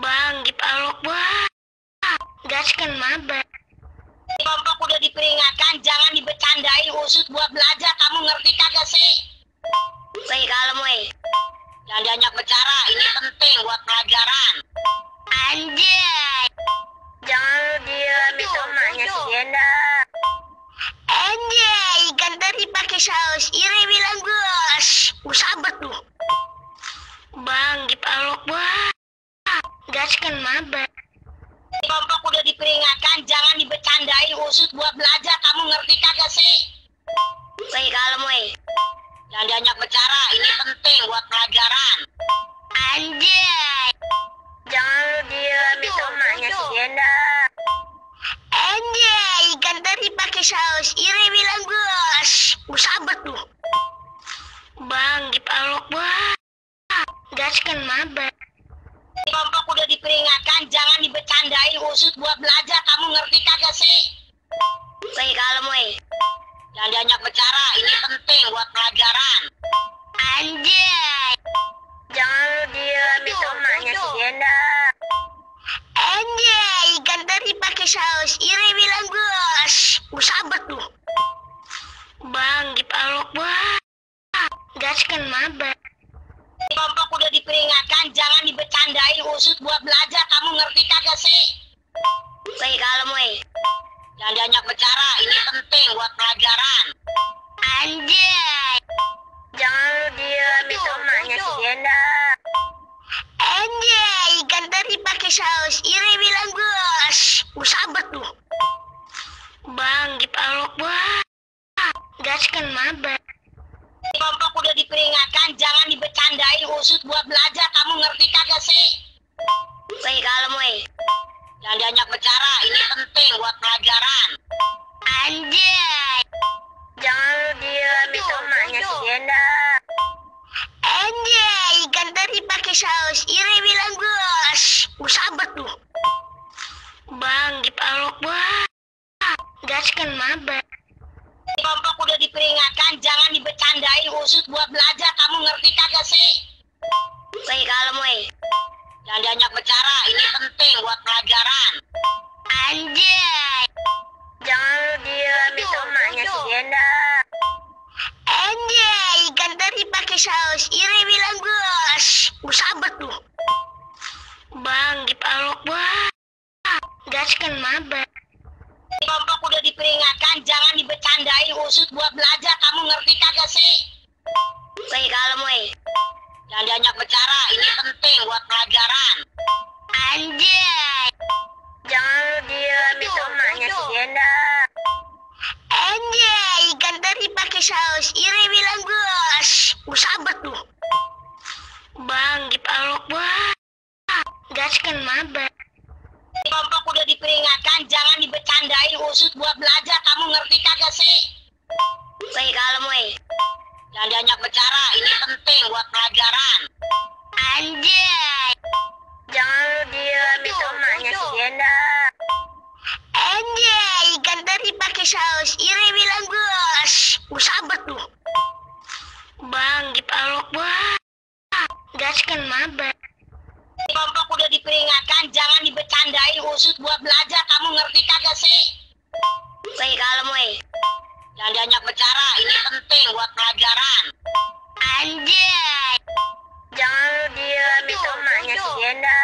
Bang, dipalok wah. Gas kan mabak. Kelompok udah diperingatkan, jangan dibecandain usut buat belajar, kamu ngerti kagak sih? Woi kalem woi. Jangan diajak bicara, ini penting buat pelajaran. Anjay. Jangan lu diam, itu emaknya si Genda. Anjay, ikan teri pakai saus. Ire bilang gus. Gue sabet tuh. Bang, dipalok wah. Gas kan mabak. Kelompok udah diperingatkan, jangan dibecandain usut buat belajar, kamu ngerti kagak sih? Woi kalem woi. Jangan diajak bicara, ini penting buat pelajaran. Anjay. Jangan lu diam, itu emaknya si Genda. Anjay, ikan teri pakai saus. Ire bilang gus. Gue sabet tuh. Bang, dipalok wah. Gas kan mabak. Kelompok udah diperingatkan, jangan dibecandain usut buat belajar, kamu ngerti kagak sih? Woi kalem woi. Jangan diajak bicara, ini penting buat pelajaran. Anjay. Jangan lu diam, itu emaknya si Genda. Anjay, ikan teri pakai saus. Ire bilang gus. Gue sabet tuh. Bang, dipalok wah. Gas kan mabak. Kelompok udah diperingatkan, jangan dibecandain usut buat belajar, kamu ngerti kagak sih? Woi kalem woi. Jangan diajak bicara, ini penting buat pelajaran. Anjay. Jangan lu diam, itu emaknya si Genda. Anjay, ikan teri pakai saus. Ire bilang gus. Gue sabet tuh. Bang, dipalok wah. Gas kan mabak. Kelompok udah diperingatkan, jangan dibecandain usut buat belajar, kamu ngerti kagak sih? Woi kalem woi. Jangan diajak bicara, ini penting buat pelajaran. Anjay. Jangan lu diam, itu emaknya si Genda. Anjay, ikan teri pakai saus. Ire bilang gus. Gue sabet tuh. Bang, dipalok wah. Gas kan mabak. Kelompok udah diperingatkan, jangan dibecandain usut buat belajar, kamu ngerti kagak sih? Woi kalem woi. Jangan diajak bicara, ini penting buat pelajaran. Anjay. Jangan lu diam, itu emaknya si Genda. Anjay, ikan teri pakai saus. Ire bilang gus. Gue sabet tuh. Bang, dipalok wah. Gas kan mabak. Kelompok udah diperingatkan, jangan dibecandain usut buat belajar, kamu ngerti kagak sih? Woi kalem woi. Jangan diajak bicara, ini penting buat pelajaran. Anjay. Jangan lu diam, itu emaknya si Genda. Anjay, ikan teri pakai saus. Ire bilang gus. Gue sabet tuh. Bang, dipalok wah. Gas kan mabak. Kelompok udah diperingatkan, saus. Ire bilang gas. Gue sabet tuh. Bang, dipalok bang. Gas kan maba. Kelompok udah diperingatkan, jangan dibecandain usut buat belajar. Kamu ngerti kagak sih? Woi, kalem woi. Jangan diajak bicara, ini penting buat pelajaran. Anjay. Jangan lu diam, itu emaknya si Genda.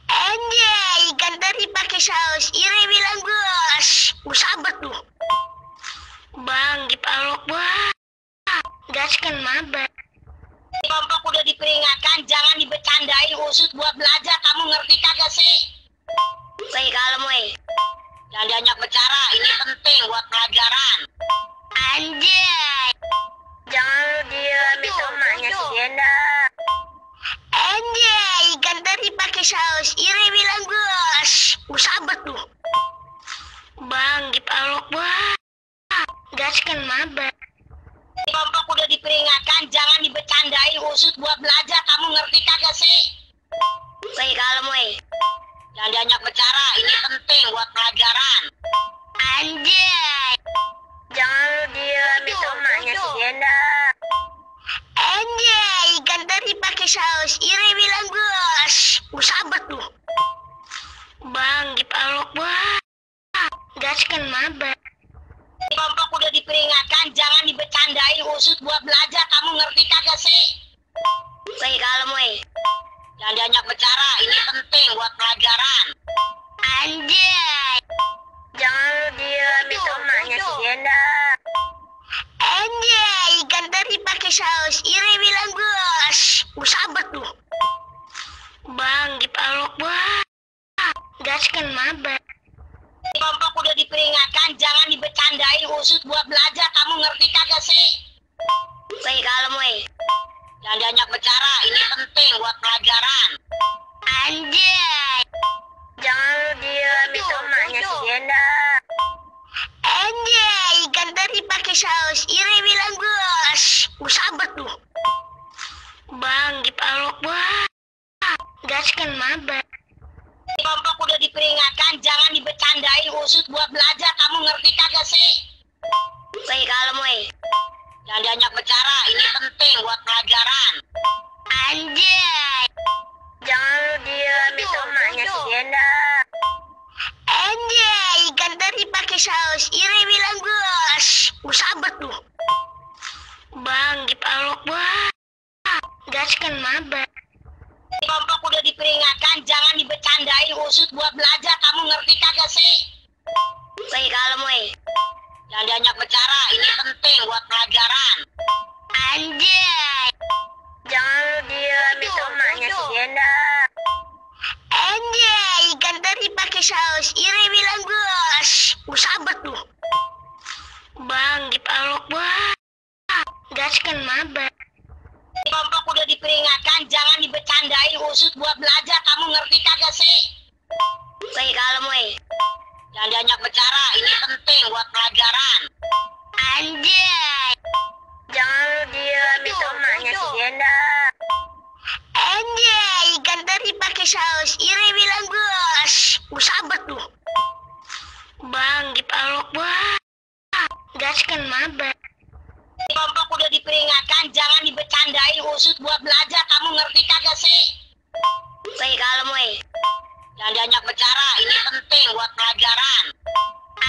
Anjay, ikan teri pakai saus. Ire bilang gas. Gue sabet tuh. Bang, dipalok bang. Gas kan maba. Kelompok udah diperingatkan, jangan dibecandain usut buat belajar. Kamu ngerti kagak sih? Woi, kalem woi. Jangan diajak bicara, ini penting buat pelajaran. Anjay. Jangan lu diam, itu emaknya si Genda. Anjay, ikan teri pakai saus. Ire bilang gas. Gue sabet tuh. Bang, dipalok bang. Gas kan maba. Kelompok udah diperingatkan, jangan dibecandain usut buat belajar. Kamu ngerti kagak sih? Woi, kalem woi. Jangan diajak bicara, ini penting buat pelajaran. Anjay. Jangan lu diam, itu emaknya si Genda. Anjay, ikan teri pakai saus. Ire bilang gas. Gue sabet tuh. Bang, dipalok bang. Gas kan maba. Kelompok udah diperingatkan, jangan dibecandain usut buat belajar. Kamu ngerti kagak sih? Woi, kalem woi. Jangan diajak bicara, ini penting buat pelajaran. Anjay. Jangan lu diam, itu emaknya si Genda. Anjay, ikan teri pakai saus. Ire bilang gas. Gue sabet tuh. Bang, dipalok bang. Gas kan maba. Kelompok udah diperingatkan, jangan dibecandain usut buat belajar. Kamu ngerti kagak sih? Woi, kalem woi. Jangan diajak bicara, ini penting buat pelajaran. Anjay. Jangan lu diam, itu emaknya si Genda. Anjay, ikan teri pakai saus. Ire bilang gas. Gue sabet tuh. Bang, dipalok bang. Gas kan maba. Kelompok udah diperingatkan, jangan dibecandain usut buat belajar. Kamu ngerti kagak sih? Woi, kalem woi. Jangan diajak bicara, ini penting buat pelajaran. Anjay. Jangan lu diam, itu emaknya si Genda. Anjay, ikan teri pakai saus. Ire bilang gas. Gue sabet tuh. Bang, dipalok bang. Gas kan maba. Kelompok udah diperingatkan, jangan dibecandain usut buat belajar. Kamu ngerti kagak sih? Woi, kalem woi. Jangan diajak bicara, ini penting buat pelajaran. Anjay. Jangan lu diam, itu emaknya si Genda. Anjay, ikan teri pakai saus. Ire bilang gas. Gue sabet tuh. Bang, dipalok bang. Gas kan maba. Kelompok udah diperingatkan, jangan dibecandain usut buat belajar. Kamu ngerti kagak sih? Woi, kalem woi. Jangan diajak bicara, ini penting buat pelajaran. Anjay. Jangan lu diam, itu emaknya si Genda. Anjay, ikan teri pakai saus. Ire bilang gas. Gue sabet tuh. Bang, dipalok bang. Gas kan maba. Kelompok udah diperingatkan, jangan dibecandain usut buat belajar. Kamu ngerti kagak sih? Woi, kalem woi. Jangan diajak bicara, ini penting buat pelajaran.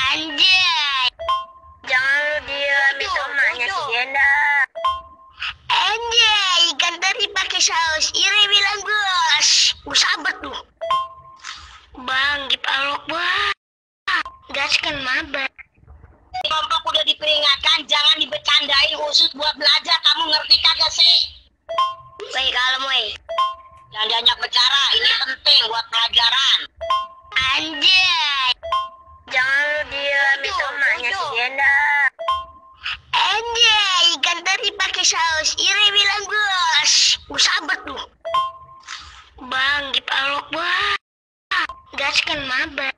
Anjay. Jangan lu diam, itu emaknya si Genda. Anjay, ikan teri pakai saus. Ire bilang gas. Gue sabet tuh. Bang, dipalok bang. Gas kan maba. Kelompok udah diperingatkan, jangan dibecandain usut buat belajar. Kamu ngerti kagak sih? Woi, kalem woi. Jangan diajak bicara, ini penting buat pelajaran. Anjay. Jangan lu diam, itu emaknya si Genda. Anjay, ikan teri pakai saus. Ire bilang gas. Gue sabet tuh. Bang, dipalok bang. Gas kan maba.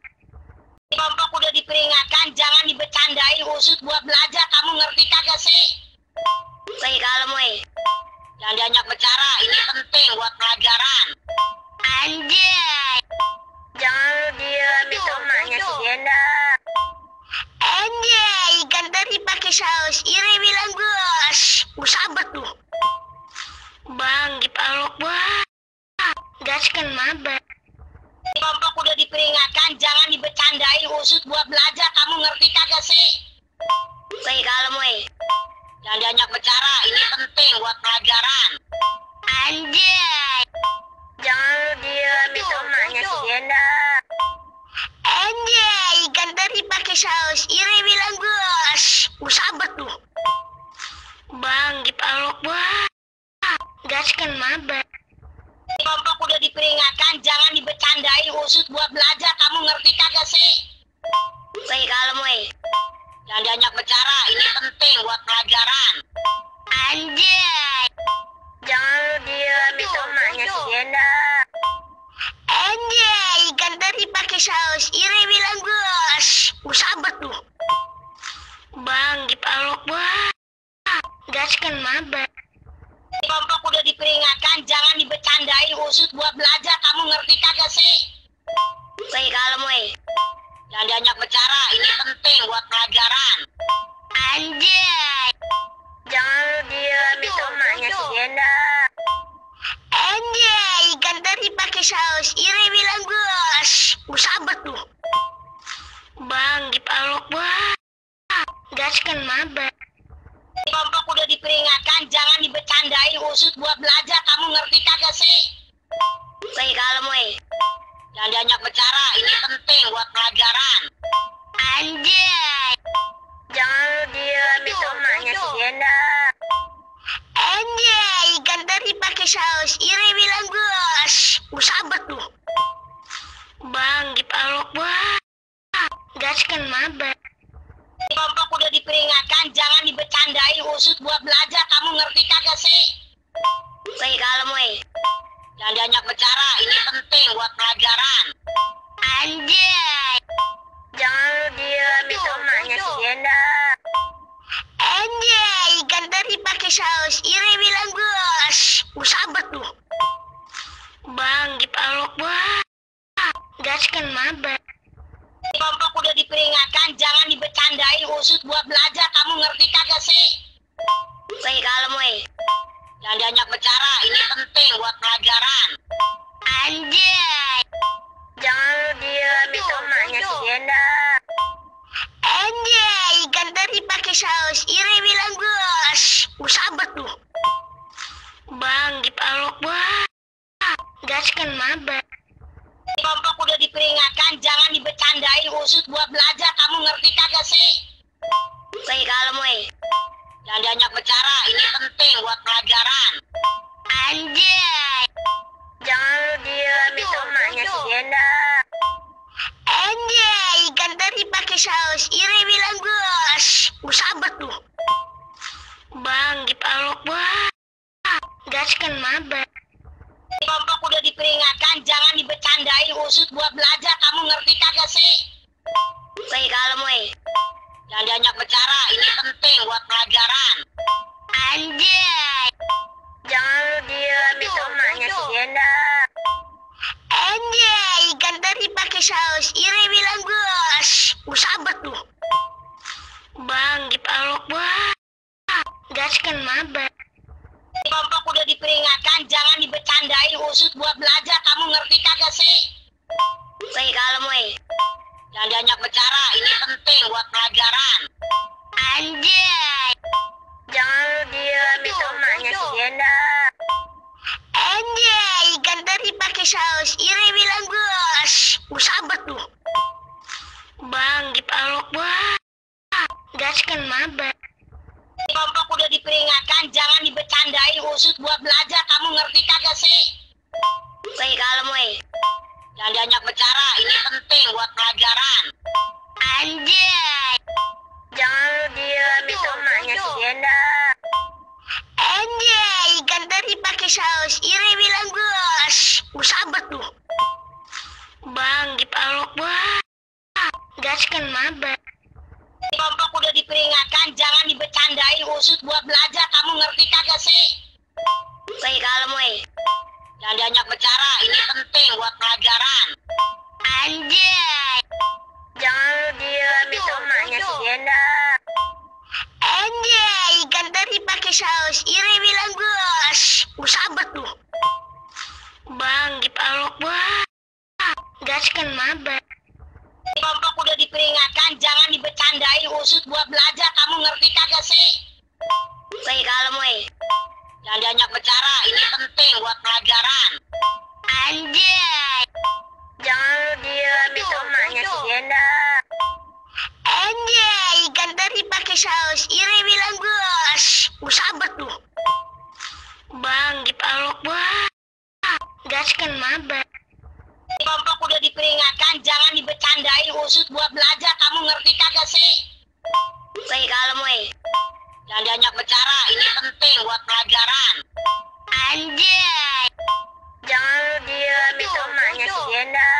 Kelompok udah diperingatkan, jangan dibecandain usut buat belajar. Kamu ngerti kagak sih? Woi, kalem woi. Jangan diajak bicara, ini penting buat pelajaran. Anjay. Jangan lu diam, itu emaknya si Genda. pakai saus. Ire bilang bos. Gue sabar tuh. Bang, dipalok bang. Gas kan maba. Kelompok udah diperingatkan, jangan dibecandain usut buat belajar. Kamu ngerti kagak sih? Woi, kalem woi. Jangan banyak bicara, ini penting buat pelajaran. Anjay. Jangan lu diam, itu emaknya si Genda. Anjay, ikan teri pakai saus. Ire bilang bos. Gue sabar tuh. Bang, dipalok bang. Gas kan maba. Kelompok udah diperingatkan, jangan dibecandain usut buat belajar. Kamu ngerti kagak sih? Woi, kalem woi. Jangan banyak bicara, ini penting buat pelajaran. Anjay. Jangan lu diam, itu emaknya si Genda. Anjay, ikan teri pakai saus. Ire bilang bos. Gue sabar tuh. Bang, dipalok bang. Gas kan maba. Kelompok udah diperingatkan, jangan dibecandain usut buat belajar. Kamu ngerti kagak sih? Woi, kalem woi. Jangan banyak bicara, ini penting buat pelajaran. Anjay. Jangan lu diam, itu emaknya si Genda. Anjay, ikan teri pakai saus. Ire bilang bos. Gue sabar tuh. Bang, dipalok bang. Gas kan maba. Kelompok udah diperingatkan, jangan dibecandain usut buat belajar. Kamu ngerti kagak sih? Woi, kalem woi. Jangan banyak bicara, ini penting buat pelajaran. Anjay. Jangan lu diam, itu emaknya si Genda. Anjay, ikan teri pakai saus. Ire bilang bos. Gue sabar tuh. Bang, dipalok bang. Gas kan maba. Kelompok udah diperingatkan, jangan dibecandain usut buat belajar. Kamu ngerti kagak sih? Woi, kalem woi. Jangan banyak bicara, ini penting buat pelajaran. Anjay. Jangan lu diam, itu emaknya si Genda. Anjay, ikan teri pakai saus. Ire bilang bos. Gue sabar tuh. Bang, dipalok bang. Gas kan maba. Kelompok udah diperingatkan, jangan dibecandain usut buat belajar. Kamu ngerti kagak sih? Woi, kalem woi. Jangan banyak bicara, ini penting buat pelajaran. Anjay. Jangan lu diam, itu emaknya si Genda. Anjay, ikan teri pakai saus. Ire bilang bos. Gue sabar tuh. Bang, dipalok bang. Gas kan maba. Kelompok udah diperingatkan, jangan dibecandain usut buat belajar. Kamu ngerti kagak sih? Woi, kalem woi. Jangan banyak bicara, ini penting buat pelajaran. Anjay. Jangan lu diam, itu emaknya si Genda. Anjay, ikan teri pakai saus. Ire bilang bos. Gue sabar tuh. Bang, dipalok bang. Gas kan maba. Kelompok udah diperingatkan, jangan dibecandain usut buat belajar. Kamu ngerti kagak sih? Woi, kalem woi. Jangan banyak bicara, ini penting buat pelajaran. Anjay. Jangan lu diam, itu emaknya si Genda. Anjay, ikan teri pakai saus. Ire bilang bos. Gue sabar tuh. Bang, dipalok bang. Gas kan maba. Kelompok udah diperingatkan, jangan dibecandain usut buat belajar. Kamu ngerti kagak sih? Woi, kalem woi. Jangan banyak bicara, ini penting buat pelajaran. Anjay. Jangan lu diam, itu emaknya si Genda. Anjay, ikan teri pakai saus. Ire bilang bos. Gue sabar tuh. Bang, dipalok bang. Gas kan maba. Kelompok udah diperingatkan, jangan dibecandain usut buat belajar. Kamu ngerti kagak sih? Woi, kalem woi. Jangan banyak bicara, ini penting buat pelajaran. Anjay. Jangan lu diam, itu emaknya si Genda. Anjay, ikan teri pakai saus. Ire bilang bos. Gue sabar tuh. Bang, dipalok bang. Gas kan maba. Kelompok udah diperingatkan, jangan dibecandain usut buat belajar. Kamu ngerti kagak sih? Woi, kalem woi. Jangan banyak bicara, ini penting buat pelajaran. Anjay. Jangan lu diam, itu emaknya si Genda. pakai saus. Ire bilang bos. Gue sabar tuh. Bang, dipalok bang. Gas kan maba. Kelompok udah diperingatkan, jangan dibecandain usut buat belajar. Kamu ngerti kagak sih? Baik kalem weh. Jangan banyak bicara, ini penting buat pelajaran. Anjay. Jangan lu diam, itu emaknya si Genda. Anjay, ikan teri pakai saus. Ire bilang bos. Gue sabar tuh. Bang, dipalok bang. Gas kan maba. Kelompok udah diperingatkan, jangan dibecandain usut buat belajar. Kamu ngerti kagak sih? Baik kalem weh. Jangan banyak bicara, ini penting buat pelajaran. Anjay. Jangan lu diam, itu emaknya si Genda.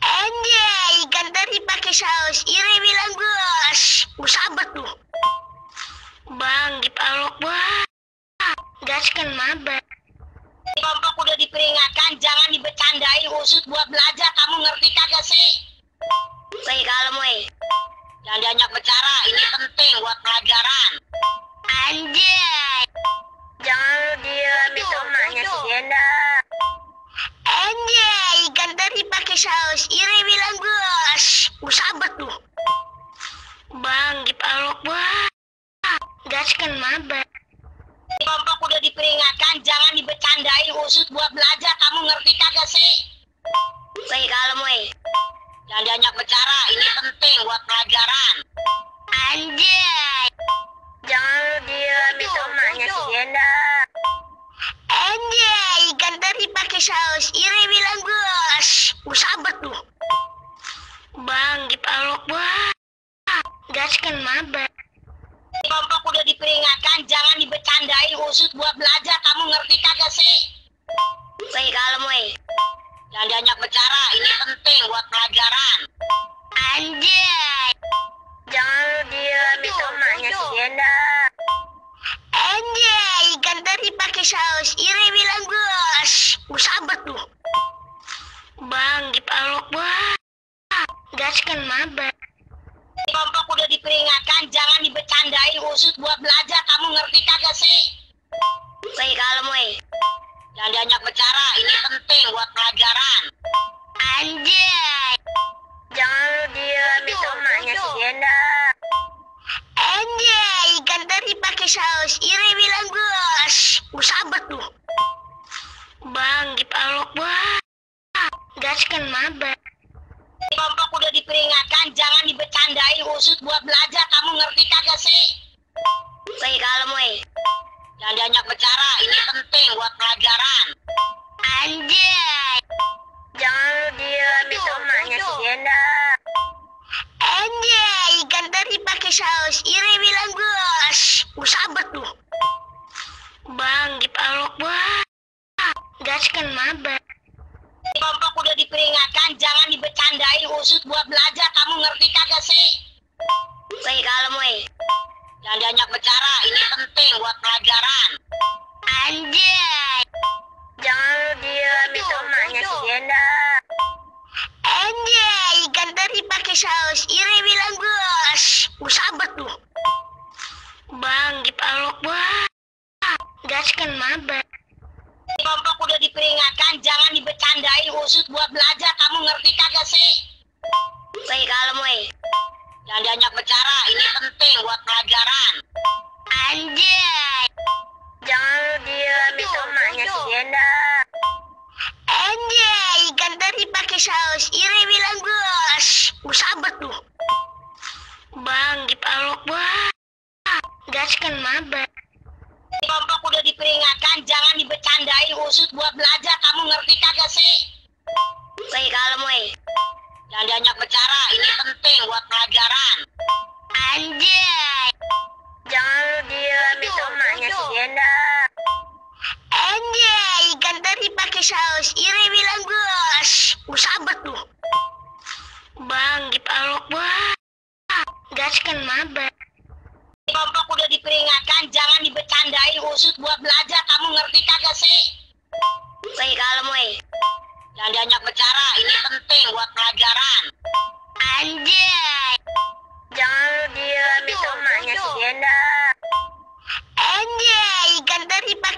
Anjay, ikan teri pakai saus. Ire bilang bos. Gue sabar tuh. Bang, dipalok bang. Gas kan maba. Kelompok udah diperingatkan, jangan dibecandain usut buat belajar. Kamu ngerti kagak sih? Baik kalem weh. Jangan banyak bicara, ini penting buat pelajaran. Anjay. Jangan lu diam, itu emaknya si Genda. Anjay, ikan teri pakai saus. Ire bilang bos. Gue sabar tuh. Bang, dipalok bang. Gas kan maba. Kelompok udah diperingatkan, jangan dibecandain usut buat belajar. Kamu ngerti kagak sih? Baik kalem weh. Jangan banyak bicara, ini penting buat pelajaran. Anjay. Jangan lu diam, itu emaknya si Genda. Anjay, ikan teri pakai saus. Ire bilang bos. Gue sabar tuh. Bang, dipalok bang. Gas kan maba. Kelompok udah diperingatkan, jangan dibecandain usut buat belajar. Kamu ngerti kagak sih? Baik kalem weh. Jangan banyak bicara, ini penting buat pelajaran. Anjay. Jangan lu diam, itu emaknya si Genda. Anjay, ikan teri pakai saus. Ire bilang bos. Gue sabar tuh. Bang, dipalok bang. Gas kan maba. Kelompok udah diperingatkan, jangan dibecandain usut buat belajar. Kamu ngerti kagak sih? Baik kalem weh. Jangan banyak bicara, ini penting buat pelajaran. Anjay. Jangan lu diam, itu emaknya si Genda. Anjay, ikan teri pakai saus. Ire bilang bos. Gue sabar tuh. Bang, dipalok bang. Gas kan maba. Kelompok udah diperingatkan, jangan dibecandain usut buat belajar. Kamu ngerti kagak sih? Baik kalem weh. Jangan banyak bicara, ini penting buat pelajaran. Anjay. Jangan lu diam, itu emaknya si Genda. Anjay, ikan teri pakai saus. Ire bilang bos. Gue sabar tuh. Bang, dipalok bang. Gas kan maba. Kelompok udah diperingatkan, jangan dibecandain usut buat belajar. Kamu ngerti kagak sih? Baik kalem weh. Jangan banyak bicara, ini penting buat pelajaran. Anjay. Jangan lu diam, itu emaknya si Genda. Anjay, ikan teri pakai saus. Ire bilang bos. Gue sabar tuh. Bang, dipalok bang. Gas kan maba. Kelompok udah diperingatkan, jangan dibecandain usut buat belajar. Kamu ngerti kagak sih? Baik kalem weh. Jangan banyak bicara, ini penting buat pelajaran. Anjay. Jangan lu diam, itu emaknya si Genda. Anjay, ikan teri pakai saus. Ire bilang bos. Gue sabar tuh. Bang, dipalok bang. Gas kan maba. Kelompok udah diperingatkan, jangan dibecandain usut buat belajar. Kamu ngerti kagak sih? Baik kalem weh. Jangan banyak bicara, ini penting buat pelajaran. Anjay. Jangan lu diam, itu emaknya si Genda. Anjay, ikan teri pakai saus. Ire bilang bos. Gue sabar tuh. Bang, dipalok bang. Gas kan maba. Kelompok udah diperingatkan, jangan dibecandain usut buat belajar. Kamu ngerti kagak sih? Baik kalem weh. Jangan banyak bicara, ini penting buat pelajaran. Anjay. Jangan lu diam, itu emaknya si Genda.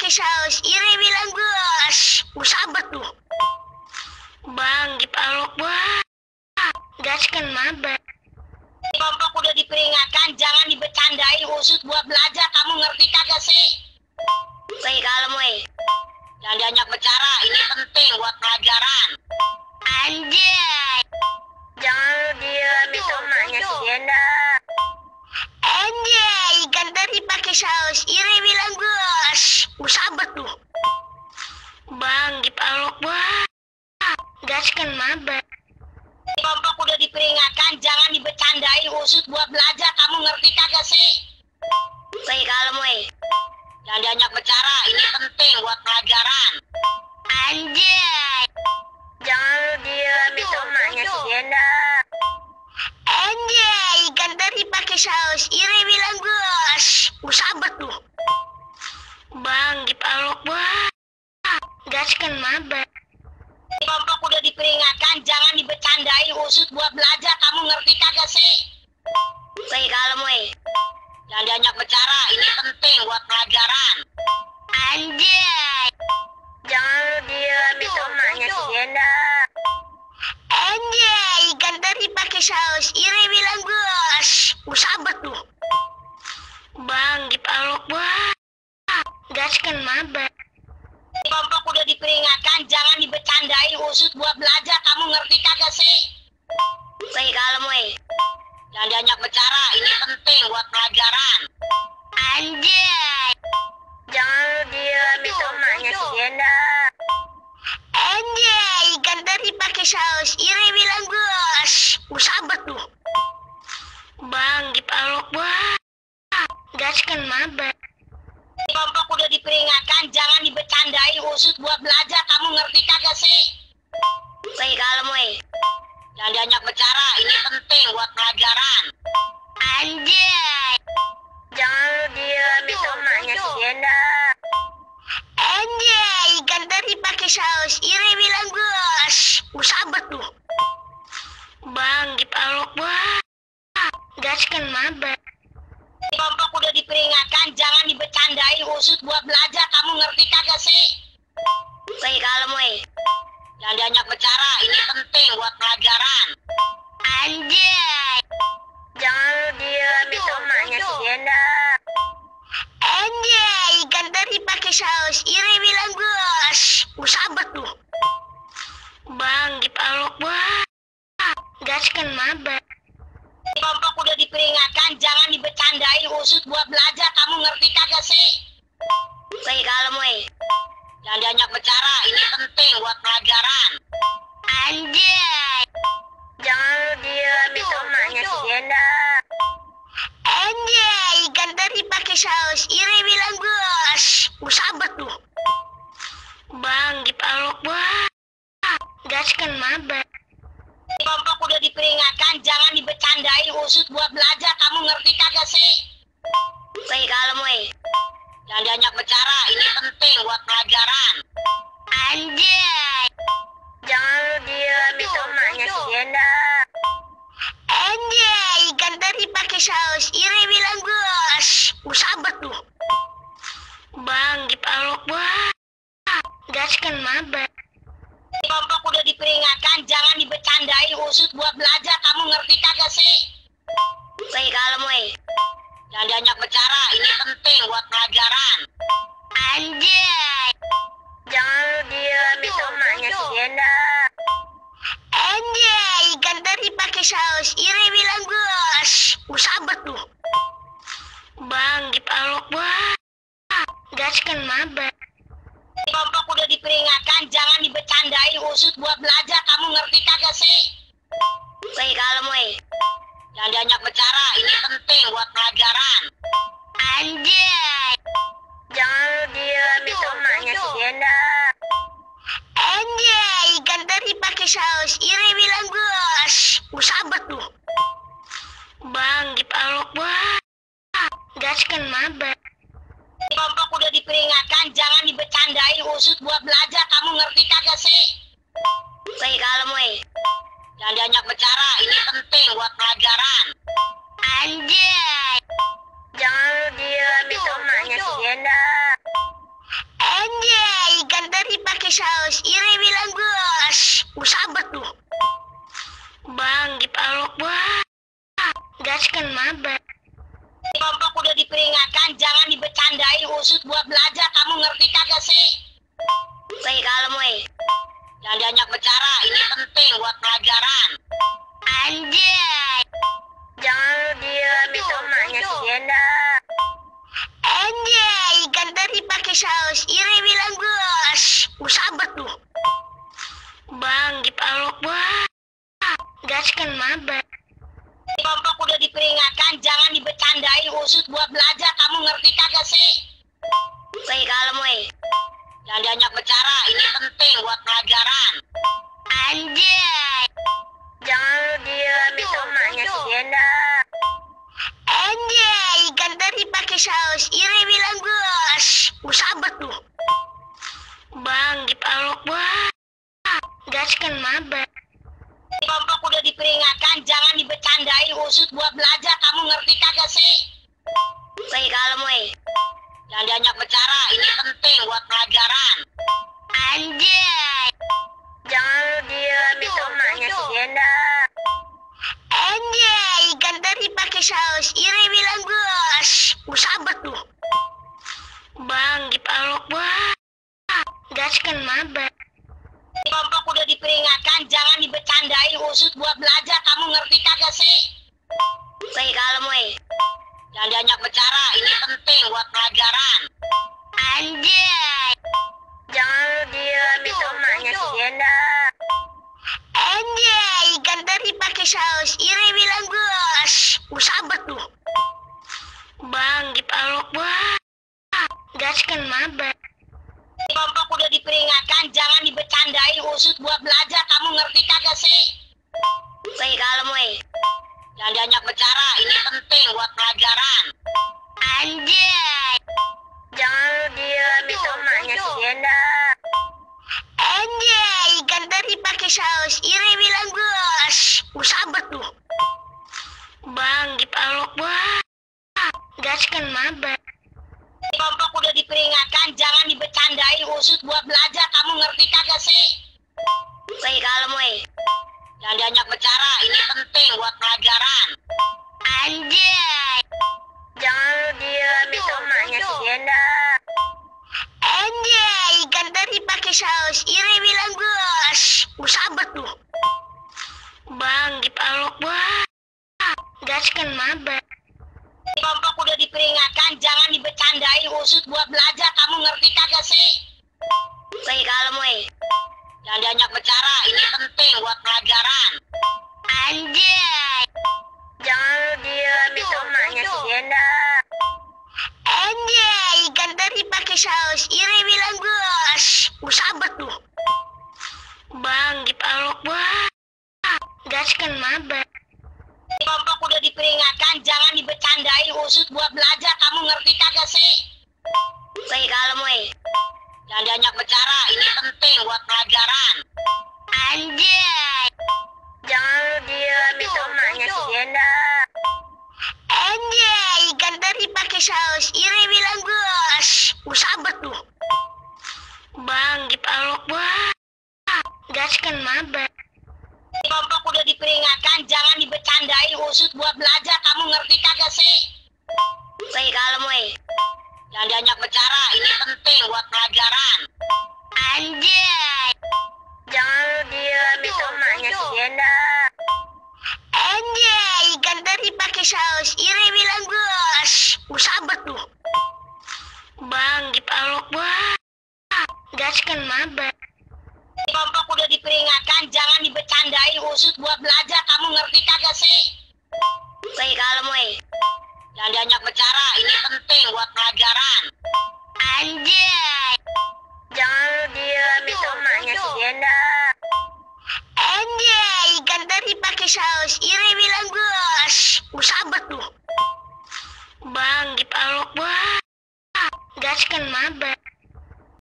pakai saus. Ire bilang bos. Gue sahabat lu. Bang, dipalok bang. Gas kan maba. Kelompok udah diperingatkan, jangan dibecandain khusus buat belajar. Kamu ngerti kagak sih? Woi, kalem woi. Jangan banyak bicara, ini penting buat pelajaran. Anjay. Jangan lu diam, itu emaknya si Genda. Anjay, ikan teri pakai saus. Ire bilang bos. Gue sahabat lu. Bang, dipalok bang. Gas kan maba. Kelompok udah diperingatkan, jangan dibecandain khusus buat belajar. Kamu ngerti kagak sih? Woi, kalem woi. Jangan banyak bicara, ini penting buat pelajaran. Anjay. Jangan lu diam, itu emaknya si Genda. Anjay, ikan teri pakai saus. Ire bilang bos. Gue sahabat lu. Bang, dipalok bang. Gas kan maba. Kelompok udah diperingatkan, jangan dibecandain khusus buat belajar. Kamu ngerti kagak sih? Woi, kalem woi. Jangan banyak bicara, ini penting buat pelajaran. Anjay. Jangan lu diam, itu emaknya si Genda. Anjay, ikan teri pakai saus. Ire bilang bos. Gue sahabat lu. Bang, dipalok bang. Gas kan maba. Kelompok udah diperingatkan, jangan dibecandain khusus buat belajar. Kamu ngerti kagak sih? Woi, kalem woi. Jangan banyak bicara, ini penting buat pelajaran. Anjay. Jangan lu diam, itu emaknya si Genda. Anjay, ikan teri pakai saus. Ire bilang bos. Gue sahabat lu. Bang, dipalok bang. Gas kan maba. Kelompok udah diperingatkan, jangan dibecandain khusus buat belajar. Kamu ngerti kagak sih? Woi, kalem woi. Jangan banyak bicara, ini penting buat pelajaran. Anjay. Jangan lu diam, itu emaknya si Genda. Anjay, ikan teri pakai saus. Ire bilang bos. Gue sahabat lu. Bang, dipalok bang. Gas kan maba. Kelompok udah diperingatkan, jangan dibecandain khusus buat belajar. Kamu ngerti kagak sih? Woi, kalem woi. Jangan banyak bicara, ini penting buat pelajaran. Anjay. Jangan lu diam, itu emaknya si Genda. Anjay, ikan teri pakai saus. Ire bilang bos. Gue sahabat lu. Bang, dipalok bang. Gas kan maba. Kelompok udah diperingatkan, jangan dibecandain khusus buat belajar. Kamu ngerti kagak sih? Woi, kalem woi. Jangan banyak bicara, ini penting buat pelajaran. Anjay. Jangan lu diam, itu emaknya si Genda. Anjay, ikan teri pakai saus. Ire bilang bos. Gue sahabat lu. Bang, dipalok bang. Gas kan maba. Kelompok udah diperingatkan, jangan dibecandain khusus buat belajar. Kamu ngerti kagak sih? Woi, kalem woi. Jangan banyak bicara, ini penting buat pelajaran. Anjay. Jangan lu diam, itu emaknya si Genda. Anjay, ikan teri pakai saus. Ire bilang bos. Gue sahabat lu. Bang, dipalok bang. Gas kan maba. Kelompok udah diperingatkan, jangan dibecandain khusus buat belajar. Kamu ngerti kagak sih? Woi, kalem woi. Jangan banyak bicara, ini penting buat pelajaran. Anjay. Jangan lu diam, itu emaknya si Genda. Anjay, ikan teri pakai saus. Ire bilang bos. Gue sahabat lu. Bang, dipalok bang. Gas kan maba. Kelompok udah diperingatkan, jangan dibecandain khusus buat belajar. Kamu ngerti kagak sih? Woi, kalem woi. Jangan banyak bicara, ini penting buat pelajaran. Anjay. Jangan lu diam, itu emaknya si Genda. Anjay, ikan teri pakai saus. Ire bilang bos. Gue sahabat lu. Bang, dipalok bang. Gas kan maba. Kelompok udah diperingatkan, jangan dibecandain khusus buat belajar. Kamu ngerti kagak sih? Woi, kalem woi. Jangan banyak bicara, ini penting buat pelajaran. Anjay. Jangan lu diam, itu emaknya si Genda. saus. Ire bilang bos. Gue sabet tuh. Bang, gipalok bang. Gas kan maba. Kelompok udah diperingatkan, jangan dibecandain usut buat belajar. Kamu ngerti kagak sih? Woi, kalem woi. Jangan banyak bicara, ini penting buat pelajaran. Anjay. Jangan lu diam, itu emaknya si Genda. Anjay, ikan teri pakai saus. Ire bilang bos. Gue sabet tuh. Bang, gipalok bang. Gas kan maba. Kelompok udah diperingatkan, jangan dibecandain usut buat belajar. Kamu ngerti kagak sih? Woi, kalem woi. Jangan banyak bicara, ini penting buat pelajaran. Anjay. Jangan lu diam, itu emaknya si Genda. Anjay, ikan teri pakai saus. Ire bilang bos. Gue sabet tuh. Bang, gipalok bang. Gas kan maba. Kelompok udah diperingatkan, jangan dibecandain usut buat belajar. Kamu ngerti kagak sih? Woi, kalem woi. Jangan banyak bicara, ini penting buat pelajaran. Anjay. Jangan lu diam, itu emaknya si Genda. Anjay, ikan teri pakai saus. Ire bilang bos. Gue sabet tuh. Bang, gipalok bang. Gas kan maba. Kelompok udah diperingatkan, jangan dibecandain usut buat belajar. Kamu ngerti kagak sih? Woi, kalem woi. Jangan banyak bicara, ini penting buat pelajaran. Anjay. Jangan lu diam, itu emaknya si Genda. Anjay, ikan teri pakai saus. Ire bilang bos. Gue sabet tuh. Bang, gipalok bang. Gas kan maba. Kelompok udah diperingatkan, jangan dibecandain usut buat belajar. Kamu ngerti kagak sih? Woi, kalem woi. Jangan banyak bicara, ini penting buat pelajaran. Anjay. Jangan lu diam, itu emaknya si Genda. Anjay, ikan teri pakai saus. Ire bilang bos. Gue sabet tuh. Bang, gipalok bang. Gas kan maba. Kelompok udah diperingatkan, jangan dibecandain usut buat belajar. Kamu ngerti kagak sih? Woi, kalem woi. Jangan banyak bicara, ini penting buat pelajaran. Anjay. Jangan lu diam, itu emaknya si Genda. Anjay, ikan teri pakai saus. Ire bilang bos. Gue sabet tuh. Bang, gipalok bang. Gas kan maba. Kelompok udah diperingatkan, jangan dibecandain usut buat belajar. Kamu ngerti kagak sih? Woi, kalem woi. Jangan banyak bicara, ini penting buat pelajaran. Anjay. Jangan lu diam, itu emaknya si Genda. Anjay, ikan teri pakai saus. Ire bilang bos. Gue sabet tuh. Bang, gipalok bang. Gas kan maba. Kelompok udah diperingatkan, jangan dibecandain usut buat belajar. Kamu ngerti kagak sih? Woi, kalem woi. Jangan banyak bicara, ini penting buat pelajaran. Anjay. Jangan lu diam, itu emaknya si Genda. Anjay, ikan teri pakai saus. Ire bilang bos. Gue sabet tuh. Bang, gipalok bang. Gas kan maba. Kelompok udah diperingatkan, jangan dibecandain usut buat belajar. Kamu ngerti kagak sih? Woi, kalem woi. Jangan banyak bicara, ini penting buat pelajaran. Anjay. Jangan lu diam, itu emaknya si Genda. Anjay, ikan teri pakai saus. Ire bilang bos. Gue sabet tuh. Bang, gipalok bang. Gas kan maba. Kelompok udah diperingatkan, jangan dibecandain usut buat belajar. Kamu ngerti kagak sih? Woi, kalem woi. Jangan banyak bicara, ini penting buat pelajaran. Anjay. Jangan lu diam, itu emaknya si Genda. Anjay, ikan teri pakai saus.